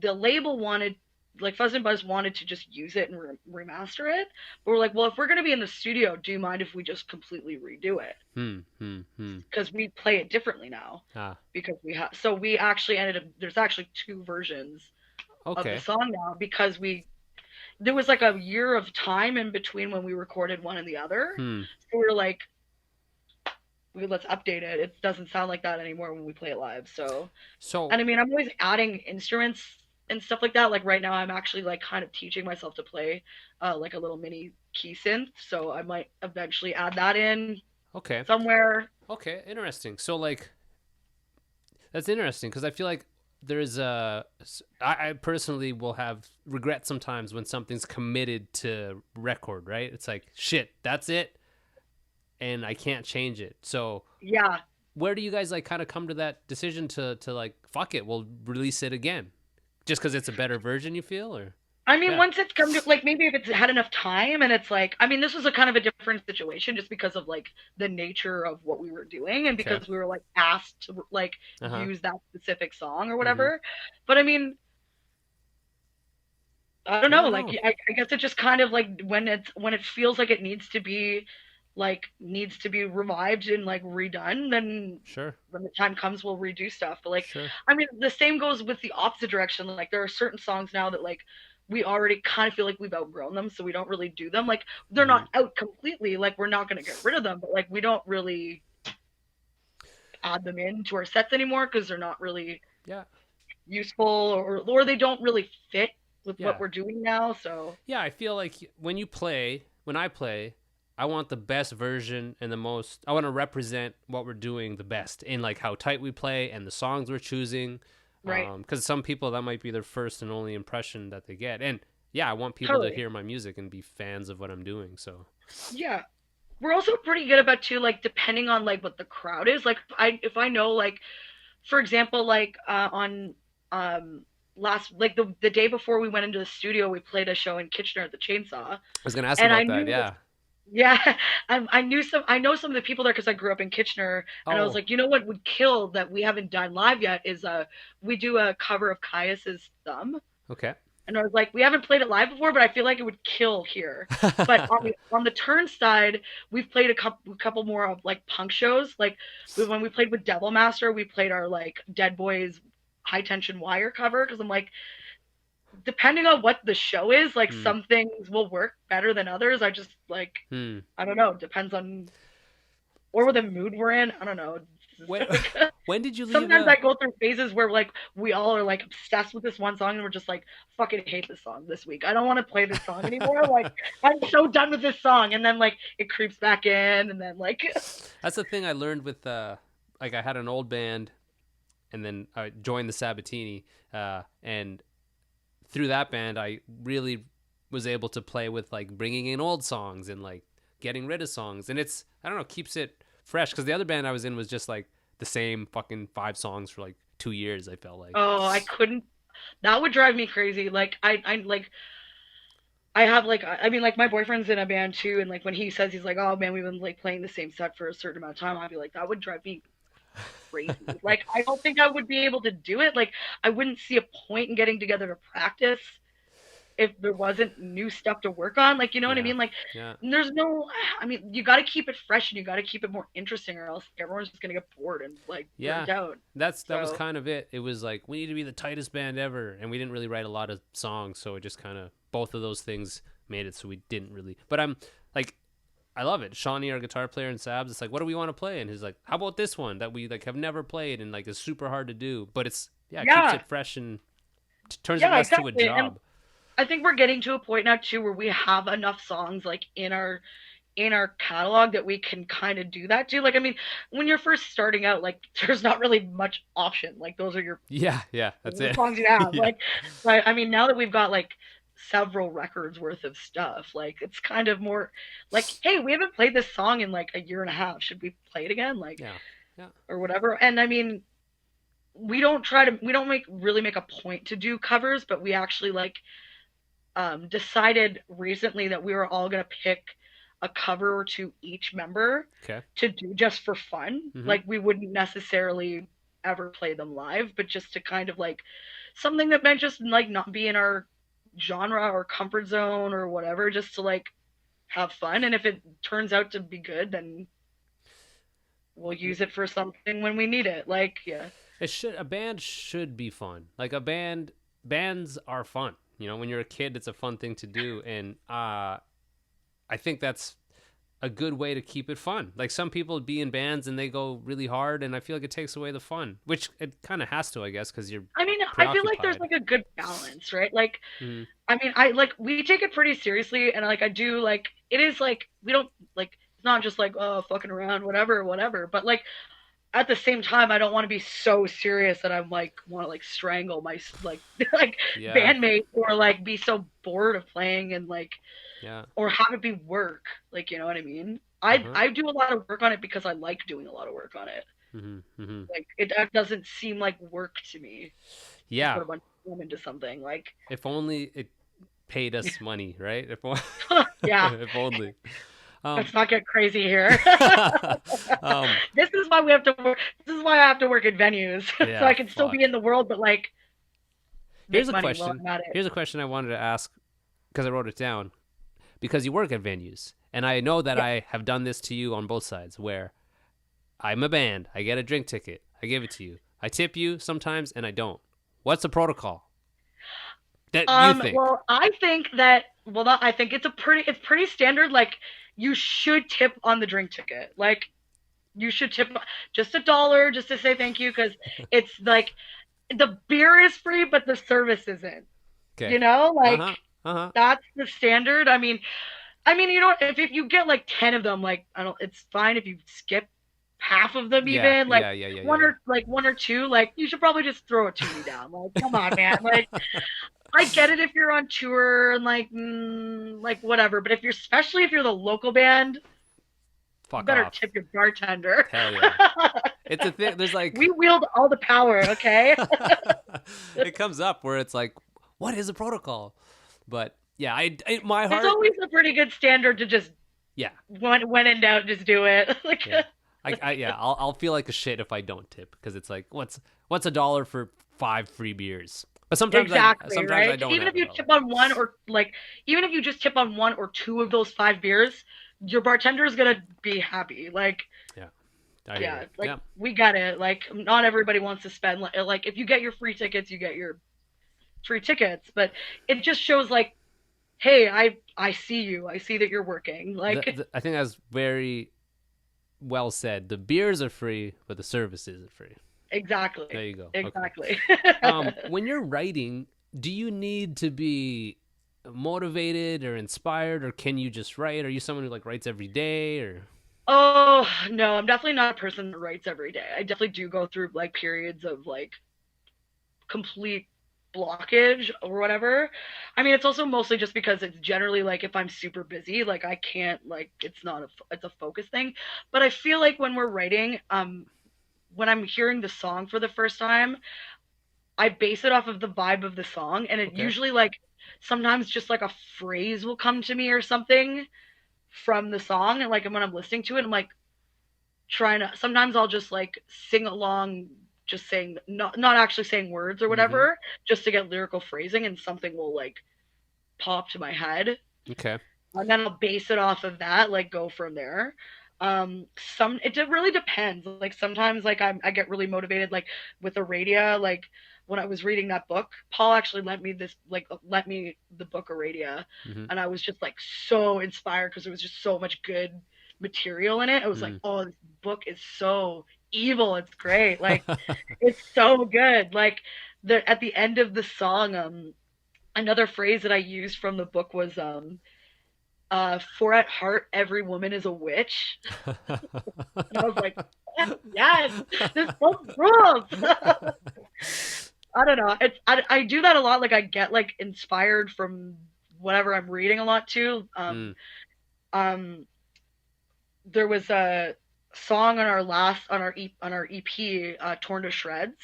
the label wanted, like Fuzz and Buzz wanted to just use it and remaster it. But we're like, well, if we're going to be in the studio, do you mind if we just completely redo it? Because we play it differently now. Because we actually there's actually 2 versions of the song now because there was like a year of time in between when we recorded one and the other. So we were like, let's update it. It doesn't sound like that anymore when we play it live. So and I mean, I'm always adding instruments and stuff like that. Like right now I'm actually like kind of teaching myself to play like a little mini key synth. So I might eventually add that in somewhere. Okay, interesting. So like, that's interesting because I feel like there's I personally will have regret sometimes when something's committed to record, right? It's like, shit, that's it, and I can't change it. So yeah, where do you guys like kind of come to that decision to like, fuck it, we'll release it again, just because it's a better version, you feel? Or I mean, once it's come to, like, maybe if it's had enough time and it's like, I mean, this was a kind of a different situation just because of, like, the nature of what we were doing and because we were, like, asked to, like, use that specific song or whatever. But, I mean, I don't know. Like, I guess it just kind of, like, when it feels like it needs to be revived and, like, redone, then when the time comes, we'll redo stuff. But, like, I mean, the same goes with the opposite direction. Like, there are certain songs now that, like, we already kind of feel like we've outgrown them, so we don't really do them. Like, they're not out completely. Like, we're not going to get rid of them, but, like, we don't really add them into our sets anymore because they're not really useful or they don't really fit with what we're doing now. So yeah, I feel like when I play, I want the best version and I want to represent what we're doing the best in like how tight we play and the songs we're choosing. Right. Because some people, that might be their first and only impression that they get. And yeah, I want people to hear my music and be fans of what I'm doing. So yeah, we're also pretty good about too, like, depending on like what the crowd is. Like if I know, like, for example, like on last, like the day before we went into the studio, we played a show in Kitchener at the Chainsaw. I was gonna ask about that. Yeah, I know some of the people there because I grew up in Kitchener, and I was Oh, like, you know what would kill that we haven't done live yet is we do a cover of Caius's Thumb, okay. and I was like, we haven't played it live before, but I feel like it would kill here. But on the turn side, we've played a couple more of like punk shows. Like when we played with Devil Master, we played our like Dead Boys High Tension Wire cover because I'm like, depending on what the show is, like Hmm. some things will work better than others. I just like Hmm. I don't know, depends on or the mood we're in. I don't know. When when did you leave? Sometimes I go through phases where like we all are like obsessed with this one song and we're just like fucking hate this song this week. I don't want to play this song anymore. Like I'm so done with this song, and then like it creeps back in, and then like That's the thing I learned with like I had an old band, and then I joined the Sabatini, and through that band I really was able to play with like bringing in old songs and like getting rid of songs, and it's I don't know, keeps it fresh because the other band I was in was just like the same fucking 5 songs for like 2 years. I felt like. oh I couldn't. That would drive me crazy. Like I like I have like I mean like my boyfriend's in a band too, and like when he says he's like, oh man, we've been like playing the same set for a certain amount of time, I'd be like, that would drive me crazy. Like I don't think I would be able to do it. Like I wouldn't see a point in getting together to practice if there wasn't new stuff to work on. Like you know what I Yeah, mean? Like yeah, there's no. I mean you got to keep it fresh and you got to keep it more interesting, or else everyone's just gonna get bored and like yeah. burnt out. That was So kind of it. It was like we need to be the tightest band ever, and we didn't really write a lot of songs, so it just kind of both of those things made it so we didn't really. But I'm like, I love it. Shawnee, our guitar player, and Sabs, it's like, what do we want to play? And he's like, how about this one that we like have never played and like is super hard to do, but it's yeah, it keeps yeah, it fresh and turns it yeah, less to a exactly. And job. I think we're getting to a point now too where we have enough songs like in our catalog that we can kind of do that too. Like, I mean, when you're first starting out, like, there's not really much option. Like, those are Yeah, yeah, that's the it. songs you have. Yeah, Like, but I mean, now that we've got like several records worth of stuff, like, it's kind of more like, hey, we haven't played this song in like a year and a half. Should we play it again? Like, yeah, yeah. or whatever. And I mean, we don't really make a point to do covers, but we actually like decided recently that we were all going to pick a cover or two each member Okay. to do just for fun. Mm-hmm. Like we wouldn't necessarily ever play them live, but just to kind of like something that might just like not be in our genre or comfort zone or whatever, just to like have fun. And if it turns out to be good, then we'll use it for something when we need it. Like, yeah. It should a band should be fun. Like bands are fun. You know, when you're a kid, it's a fun thing to do, and I think that's a good way to keep it fun. Like some people be in bands and they go really hard, and I feel like it takes away the fun, which it kind of has to, I guess, because you're I mean, I feel like there's preoccupied. like a good balance, right? Like, Mm, I mean, I like we take it pretty seriously, and like I do like it is like we don't like it's not just like oh fucking around whatever whatever, but like at the same time I don't want to be so serious that I'm like want to like strangle my like like yeah, bandmate or like be so bored of playing and like yeah, or have it be work, like you know what I mean. uh-huh, I do a lot of work on it because I like doing a lot of work on it. hmm hmm Like it that doesn't seem like work to me to yeah. put a bunch of time into something like If only it paid us money, right? yeah. If only. Um, Let's not get crazy here. um, This is why we have to work. This is why I have to work at venues, so yeah, I can still fuck. be in the world, but like Here's make a money while question. I'm at it. Here's a question I wanted to ask because I wrote it down. Because you work at venues, and I know that Yeah. I have done this to you on both sides, where I'm a band, I get a drink ticket, I give it to you, I tip you sometimes, and I don't. What's the protocol that you think? Well, I think that well, not, I think it's pretty standard. Like you should tip on the drink ticket. Like you should tip just $1 just to say thank you because it's like the beer is free, but the service isn't. Okay. You know, Uh like huh. Uh huh. that's the standard. I mean, you know, if you get like 10 of them, like I don't, it's fine if you skip half of them Yeah. even. Like Yeah. Yeah. Yeah. one Yeah. or like one or two, like you should probably just throw a toonie down. Like, come on, man. Like I get it if you're on tour and like whatever, but if you're especially if you're the local band, you Fuck better off. tip your bartender. Hell yeah. It's a thing. There's like We wield all the power, okay? it comes up where it's like, what is a protocol? But yeah, I in my There's heart. always a pretty good standard to just Yeah. when in doubt, just do it. Like, Yeah. I'll feel like a shit if I don't tip because it's like what's $1 for 5 free beers? But sometimes exactly, sometimes right? I don't Even have if you $1. tip on one or like, even if you just tip on one or two of those 5 beers, your bartender is gonna be happy. Like, Yeah. I hear yeah, you. like Yeah. we get it. Like, not everybody wants to spend like if you get your free tickets, you get your free tickets. But it just shows like, hey, I see you. I see that you're working. Like, I think that's very well said. The beers are free, but the service isn't free. exactly, There you go. exactly. Okay. When you're writing, do you need to be motivated or inspired, or can you just write? Are you someone who like writes every day, or? Oh no, I'm definitely not a person that writes every day. I definitely do go through like periods of like complete blockage or whatever. I mean, it's also mostly just because it's generally like if I'm super busy, like I can't like it's a focus thing. But I feel like when we're writing, when I'm hearing the song for the first time, I base it off of the vibe of the song, and it Okay. usually like sometimes just like a phrase will come to me or something from the song, and like when I'm listening to it, I'm like trying to. Sometimes I'll just like sing along, just saying not actually saying words or Mm-hmm. whatever, just to get lyrical phrasing, and something will like pop to my head, Okay. and then I'll base it off of that, like go from there. Really depends. Like sometimes like I get really motivated like with Aradia, like when I was reading that book, Paul actually lent me the book Aradia, Mm-hmm. and I was just like so inspired because there was just so much good material in it. I was like, Mm. oh, this book is so evil. It's great. Like it's so good. Like at the end of the song, another phrase that I used from the book was for at heart every woman is a witch. And I was like, yes, this book rules. I don't know. I do that a lot. Like I get like inspired from whatever I'm reading a lot too. Mm. Um, there was a song on our EP, Torn to Shreds,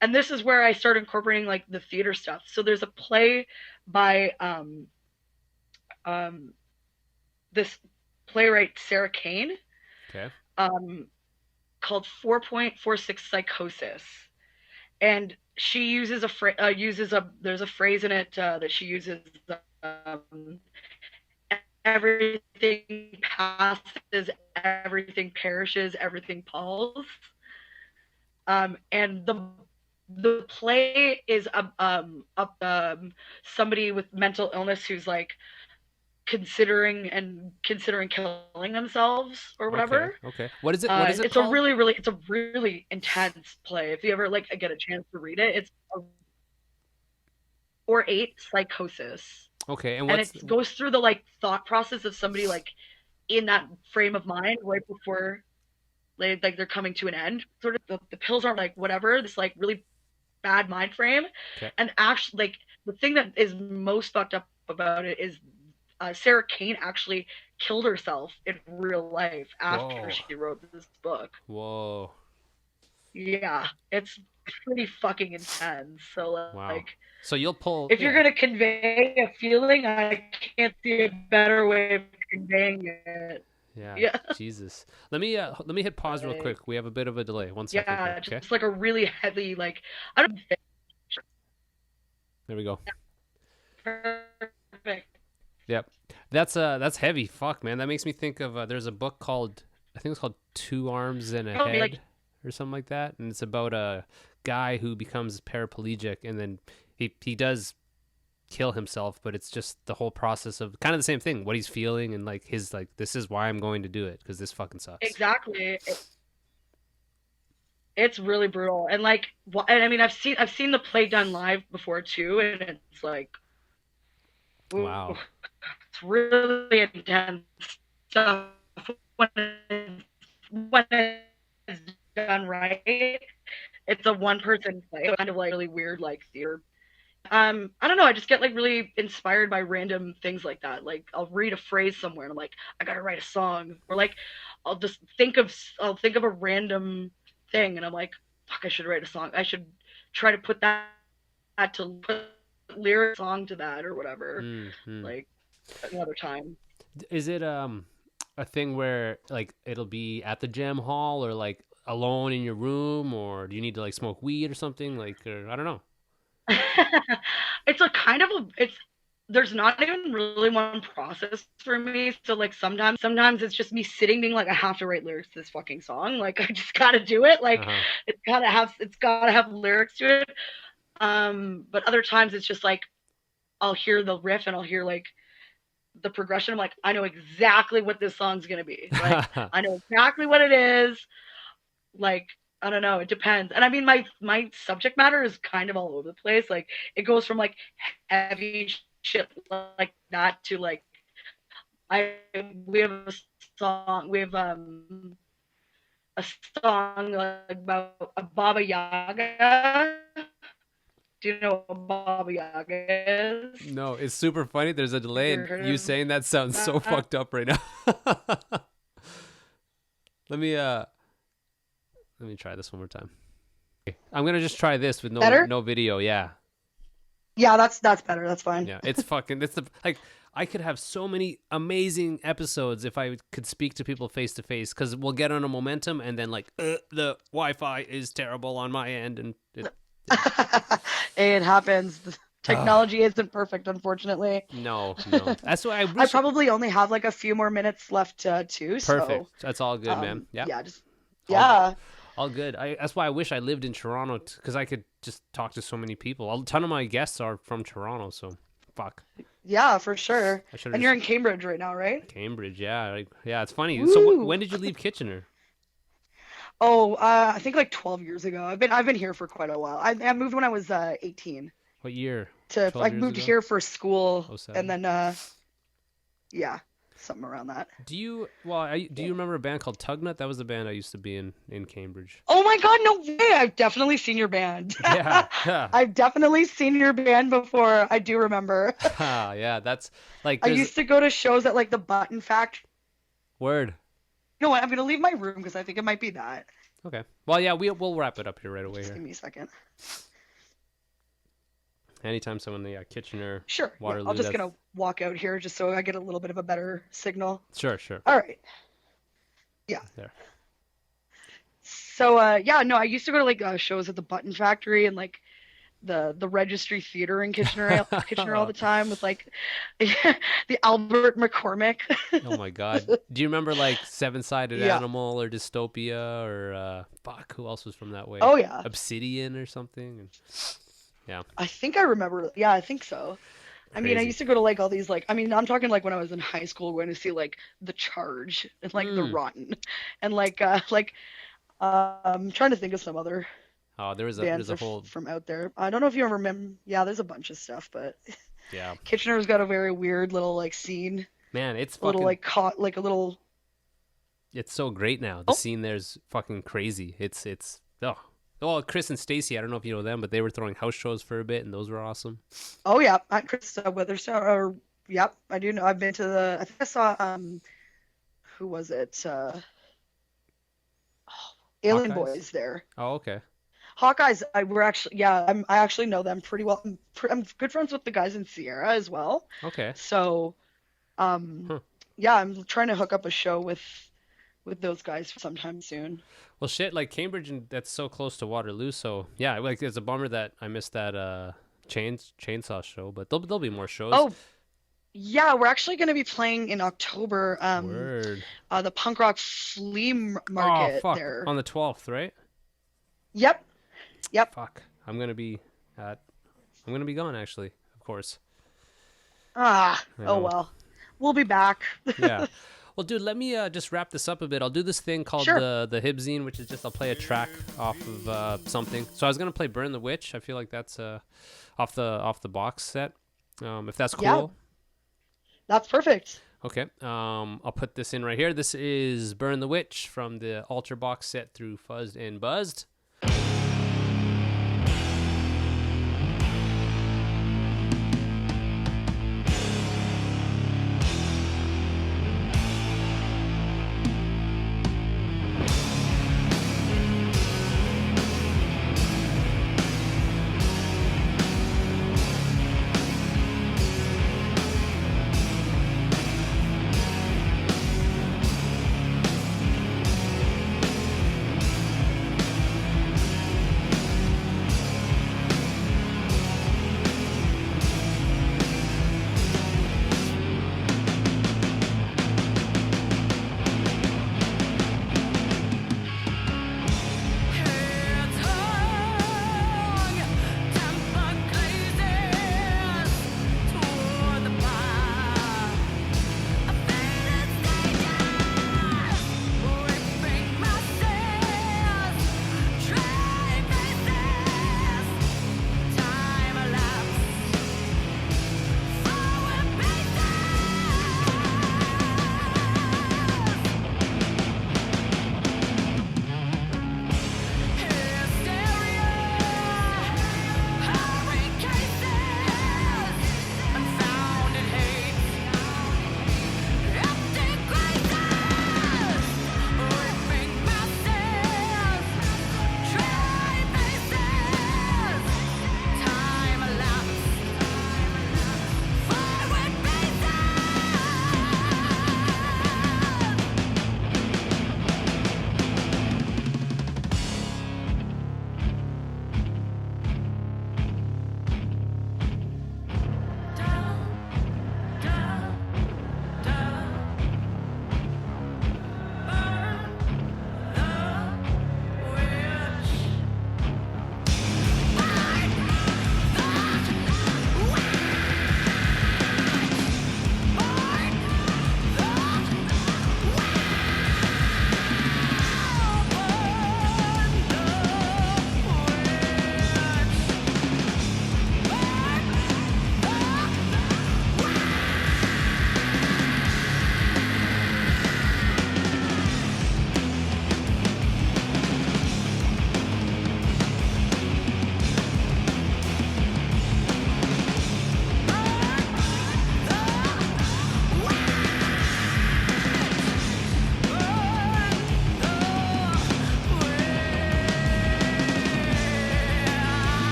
and this is where I started incorporating like the theater stuff. So there's a play by um this playwright Sarah Kane, Okay. called 4.46 Psychosis, and she uses there's a phrase in it that she uses, um, everything passes, everything perishes, everything palls, and the play is somebody with mental illness who's like considering killing themselves or Okay. whatever. Okay. What is it? What is it It's a called? it's a really intense play. If you ever like get a chance to read it, it's a, or eight Psychosis, Okay. And and what's? it goes through the like thought process of somebody like in that frame of mind right before they're coming to an end. Sort of the pills aren't like whatever this like really bad mind frame, Okay. and actually like the thing that is most fucked up about it is Sarah Kane actually killed herself in real life after Whoa. she wrote this book. Whoa. Yeah, it's pretty fucking intense. So Wow. like, So you'll pull. if you're Yeah. gonna convey a feeling, I can't see a better way of conveying it. Yeah. Yeah, Jesus. Let me hit pause real quick. We have a bit of a delay. 1 second. yeah, Here, okay. just like a really heavy like I don't There we go. perfect. Yep. That's heavy. Fuck, man. That makes me think of there's a book called, I think it's called Two Arms and a Oh, Head like- or something like that, and it's about a guy who becomes paraplegic and then he does kill himself, but it's just the whole process of kind of the same thing, what he's feeling and like his like this is why I'm going to do it because this fucking sucks. Exactly. It's really brutal, and like, and I mean, I've seen the play done live before too, and it's like, ooh, Wow. it's really intense stuff when it's done right. It's a one person play, kind of like really weird like theater. I don't know, I just get like really inspired by random things like that. Like I'll read a phrase somewhere and I'm like, I gotta write a song. Or like I'll think of a random thing and I'm like, fuck, I should write a song. I should try to put that to put lyric song to that or whatever. Mm-hmm. Like another time. Is it a thing where like it'll be at the jam hall or like alone in your room, or do you need to like smoke weed or something? Like, or, I don't know. It's a kind of a it's there's not even really one process for me. So like sometimes it's just me sitting being like I have to write lyrics to this fucking song. Like I just gotta do it. Like Uh-huh. it's gotta have lyrics to it. But other times it's just like I'll hear the riff and I'll hear like the progression. I'm like, I know exactly what this song's gonna be. Like I know exactly what it is. Like I don't know, it depends. And I mean my subject matter is kind of all over the place. Like it goes from like heavy shit like that to like we have a song like about a Baba Yaga. Do you know what Baba Yaga is? No, it's super funny. There's a delay, Ever heard and you of saying that sounds so that? fucked up right now. Let me try this one more time. Okay, I'm gonna just try this with Better? no video. Yeah, Yeah, that's better. That's fine. yeah. It's fucking. It's the like. I could have so many amazing episodes if I could speak to people face to face, because we'll get on a momentum, and then like the Wi-Fi is terrible on my end, and It happens. Technology isn't perfect, unfortunately. no. That's why I I wish. probably only have like a few more minutes left too. Perfect. So, That's all good, man. Yeah. Yeah. Yeah. All good. That's why I wish I lived in Toronto, because I could just talk to so many people. A ton of my guests are from Toronto, so fuck. Yeah, for sure. I should've And you're in Cambridge right now, right? Cambridge, yeah. Yeah, it's funny. So Woo. when did you leave Kitchener? Oh, I think like 12 years ago. I've been here for quite a while. I moved when I was 18. What year? I 12 years moved ago? here for school, 07. and then yeah, something around that. Do you remember a band called Tugnut? That was the band I used to be in Cambridge. Oh my God, no way! I've definitely seen your band. Yeah. I've definitely seen your band before. I do remember. Yeah, that's like I there's used to go to shows at like the Button Factory. word. You know what? I'm gonna leave my room because I think it might be that. Okay. Well, yeah, we'll wrap it up here right away Just give here. me a second. Anytime someone Kitchener. Sure. Yeah, Waterloo, I'm just that's- gonna walk out here just so I get a little bit of a better signal. Sure. All right. Yeah. There. So yeah, no, I used to go to like shows at the Button Factory and like the Registry Theater in Kitchener all the time with like the Albert McCormick. Oh my God. Do you remember like Seven-Sided Yeah. Animal or Dystopia or fuck, who else was from that way? Oh yeah. Obsidian or something? Yeah. I think I remember. Yeah, I think so. I mean, I Crazy. used to go to like all these like I'm talking like when I was in high school going to see like The Charge and like The Rotten and like I'm trying to think of some other Oh, there's bands a whole from out there. I don't know if you remember. Yeah, there's a bunch of stuff, but yeah. Kitchener's got a very weird little like scene, Man, it's a little fucking like caught like a little. it's so great now. The scene there's fucking crazy. It's oh, Chris and Stacy, I don't know if you know them, but they were throwing house shows for a bit and those were awesome. Oh yeah, Chris Weatherstone. Or yep, I do know. I've been to the. I think I saw who was it? Alien Hawkeyes? Boys there. Oh, okay. Hawkeyes, I actually know them pretty well. I'm good friends with the guys in Sierra as well. Okay. So, yeah, I'm trying to hook up a show with those guys sometime soon. Well, shit, like Cambridge, and that's so close to Waterloo. So yeah, like it's a bummer that I missed that chainsaw show, but there'll be more shows. Oh, yeah, we're actually going to be playing in October. Word. The punk rock flea Oh market fuck! there. On the 12th, right? Yep. Fuck. I'm gonna be gone actually, of course. Oh know. well, we'll be back. Yeah. Well, dude, let me just wrap this up a bit. I'll do this thing called Sure. the Hibzine, which is just I'll play a track off of something. So I was gonna play Burn the Witch. I feel like that's off the box set. If that's cool. Yeah. That's perfect. Okay. I'll put this in right here. This is Burn the Witch from the Altar box set through Fuzzed and Buzzed.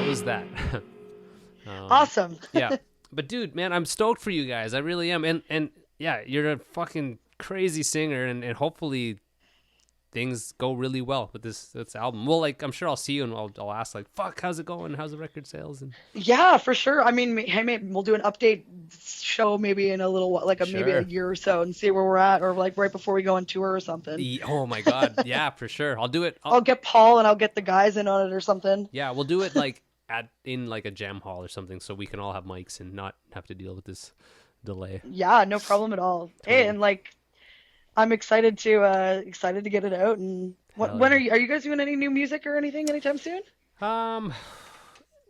that was that. Awesome. Yeah. But dude, man, I'm stoked for you guys. I really am. And yeah, you're a fucking crazy singer, and hopefully things go really well with this album. Well, like, I'm sure I'll see you and I'll ask, like, fuck, how's it going? How's the record sales? And Yeah, for sure. I mean, hey, we'll do an update show maybe in a little while, like maybe Sure. a year or so, and see where we're at, or like right before we go on tour or something. Oh my God. Yeah, for sure. I'll do it. I'll get Paul and I'll get the guys in on it or something. Yeah, we'll do it like in like a jam hall or something, so we can all have mics and not have to deal with this delay. Yeah, no problem at all. Hey, and like, I'm excited to get it out. And Hell when yeah. are you guys doing any new music or anything anytime soon?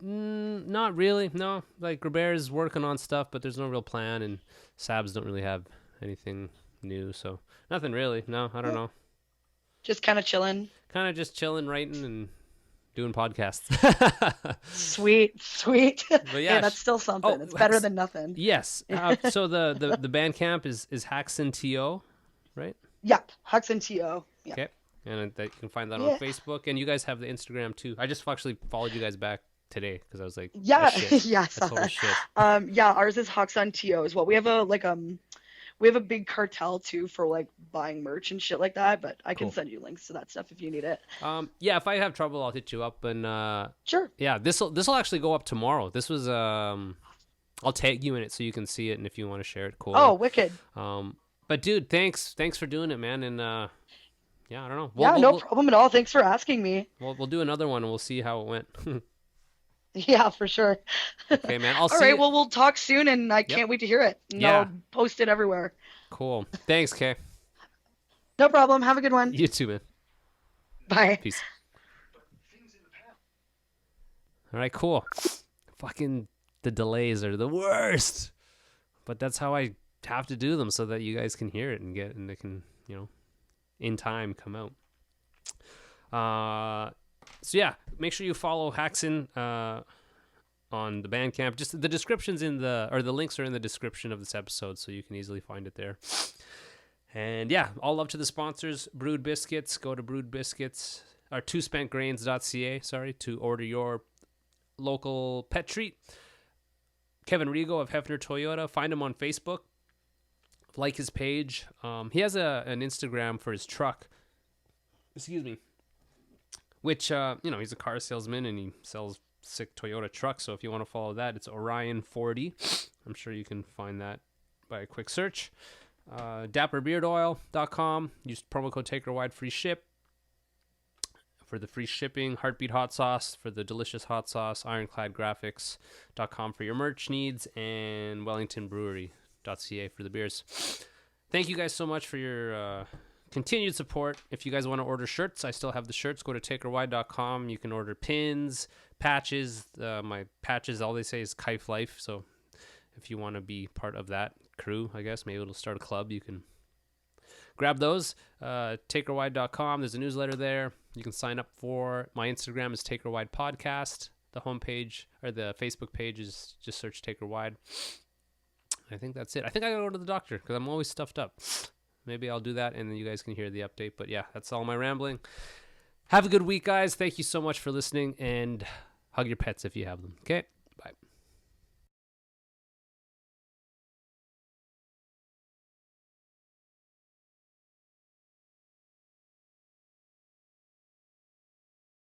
Not really. No, like Robert's working on stuff, but there's no real plan, and Sabs don't really have anything new, so nothing really. No, I don't know. Just kind of chilling. Kind of just chilling, writing, and doing podcasts. Sweet. But yeah, Hey, that's still something. oh, It's better than nothing. Yes. So the Bandcamp is Haxan TO, right? Yep, Haxan TO. Yeah. Okay. And you can find that Yeah. on Facebook, and you guys have the Instagram too. I just actually followed you guys back today because I was like, Yeah, oh, shit. yeah, I That's saw total that. shit. Yeah, ours is Haxan TO as well. We have a big cartel too for like buying merch and shit like that, but I can Cool. send you links to that stuff if you need it. Yeah, if I have trouble, I'll hit you up. And Sure. yeah, this'll actually go up tomorrow. This was I'll tag you in it so you can see it, and if you want to share it, cool. Oh, wicked. But dude, thanks for doing it, man. And yeah, I don't know. Yeah, no problem at all. Thanks for asking me. We'll do another one, and we'll see how it went. Yeah, for sure. Okay, man. I'll All see right, you. well, we'll talk soon, and I can't wait to hear it. And Yeah. I'll post it everywhere. Cool. Thanks, Kay. No problem. Have a good one. You too, man. Bye. Peace. All right, cool. Fucking the delays are the worst, but that's how I have to do them so that you guys can hear it and they can, in time come out. So yeah, make sure you follow Haxan on the Bandcamp. Just the description's the links are in the description of this episode, so you can easily find it there. And yeah, all love to the sponsors. Brewed Biscuits. Go to Brewed Biscuits or twospentgrains.ca, to order your local pet treat. Kevin Rigo of Hefner Toyota. Find him on Facebook. Like his page. He has an Instagram for his truck. Excuse me. Which, he's a car salesman and he sells sick Toyota trucks. So if you want to follow that, it's Orion40. I'm sure you can find that by a quick search. dapperbeardoil.com. Use promo code TakerWide free ship for the free shipping. Heartbeat Hot Sauce for the delicious hot sauce. Ironcladgraphics.com for your merch needs. And wellingtonbrewery.ca for the beers. Thank you guys so much for your continued support. If you guys want to order shirts, I still have the shirts. Go to takerwide.com. You can order pins, patches. My patches, all they say is Kife Life. So if you want to be part of that crew, I guess, maybe it'll start a club, you can grab those. Takerwide.com. There's a newsletter there. You can sign up for. My Instagram is Takerwide Podcast. The homepage or the Facebook page is just search Takerwide. I think that's it. I think I gotta go to the doctor because I'm always stuffed up. Maybe I'll do that and then you guys can hear the update. But yeah, that's all my rambling. Have a good week, guys. Thank you so much for listening, and hug your pets if you have them. Okay?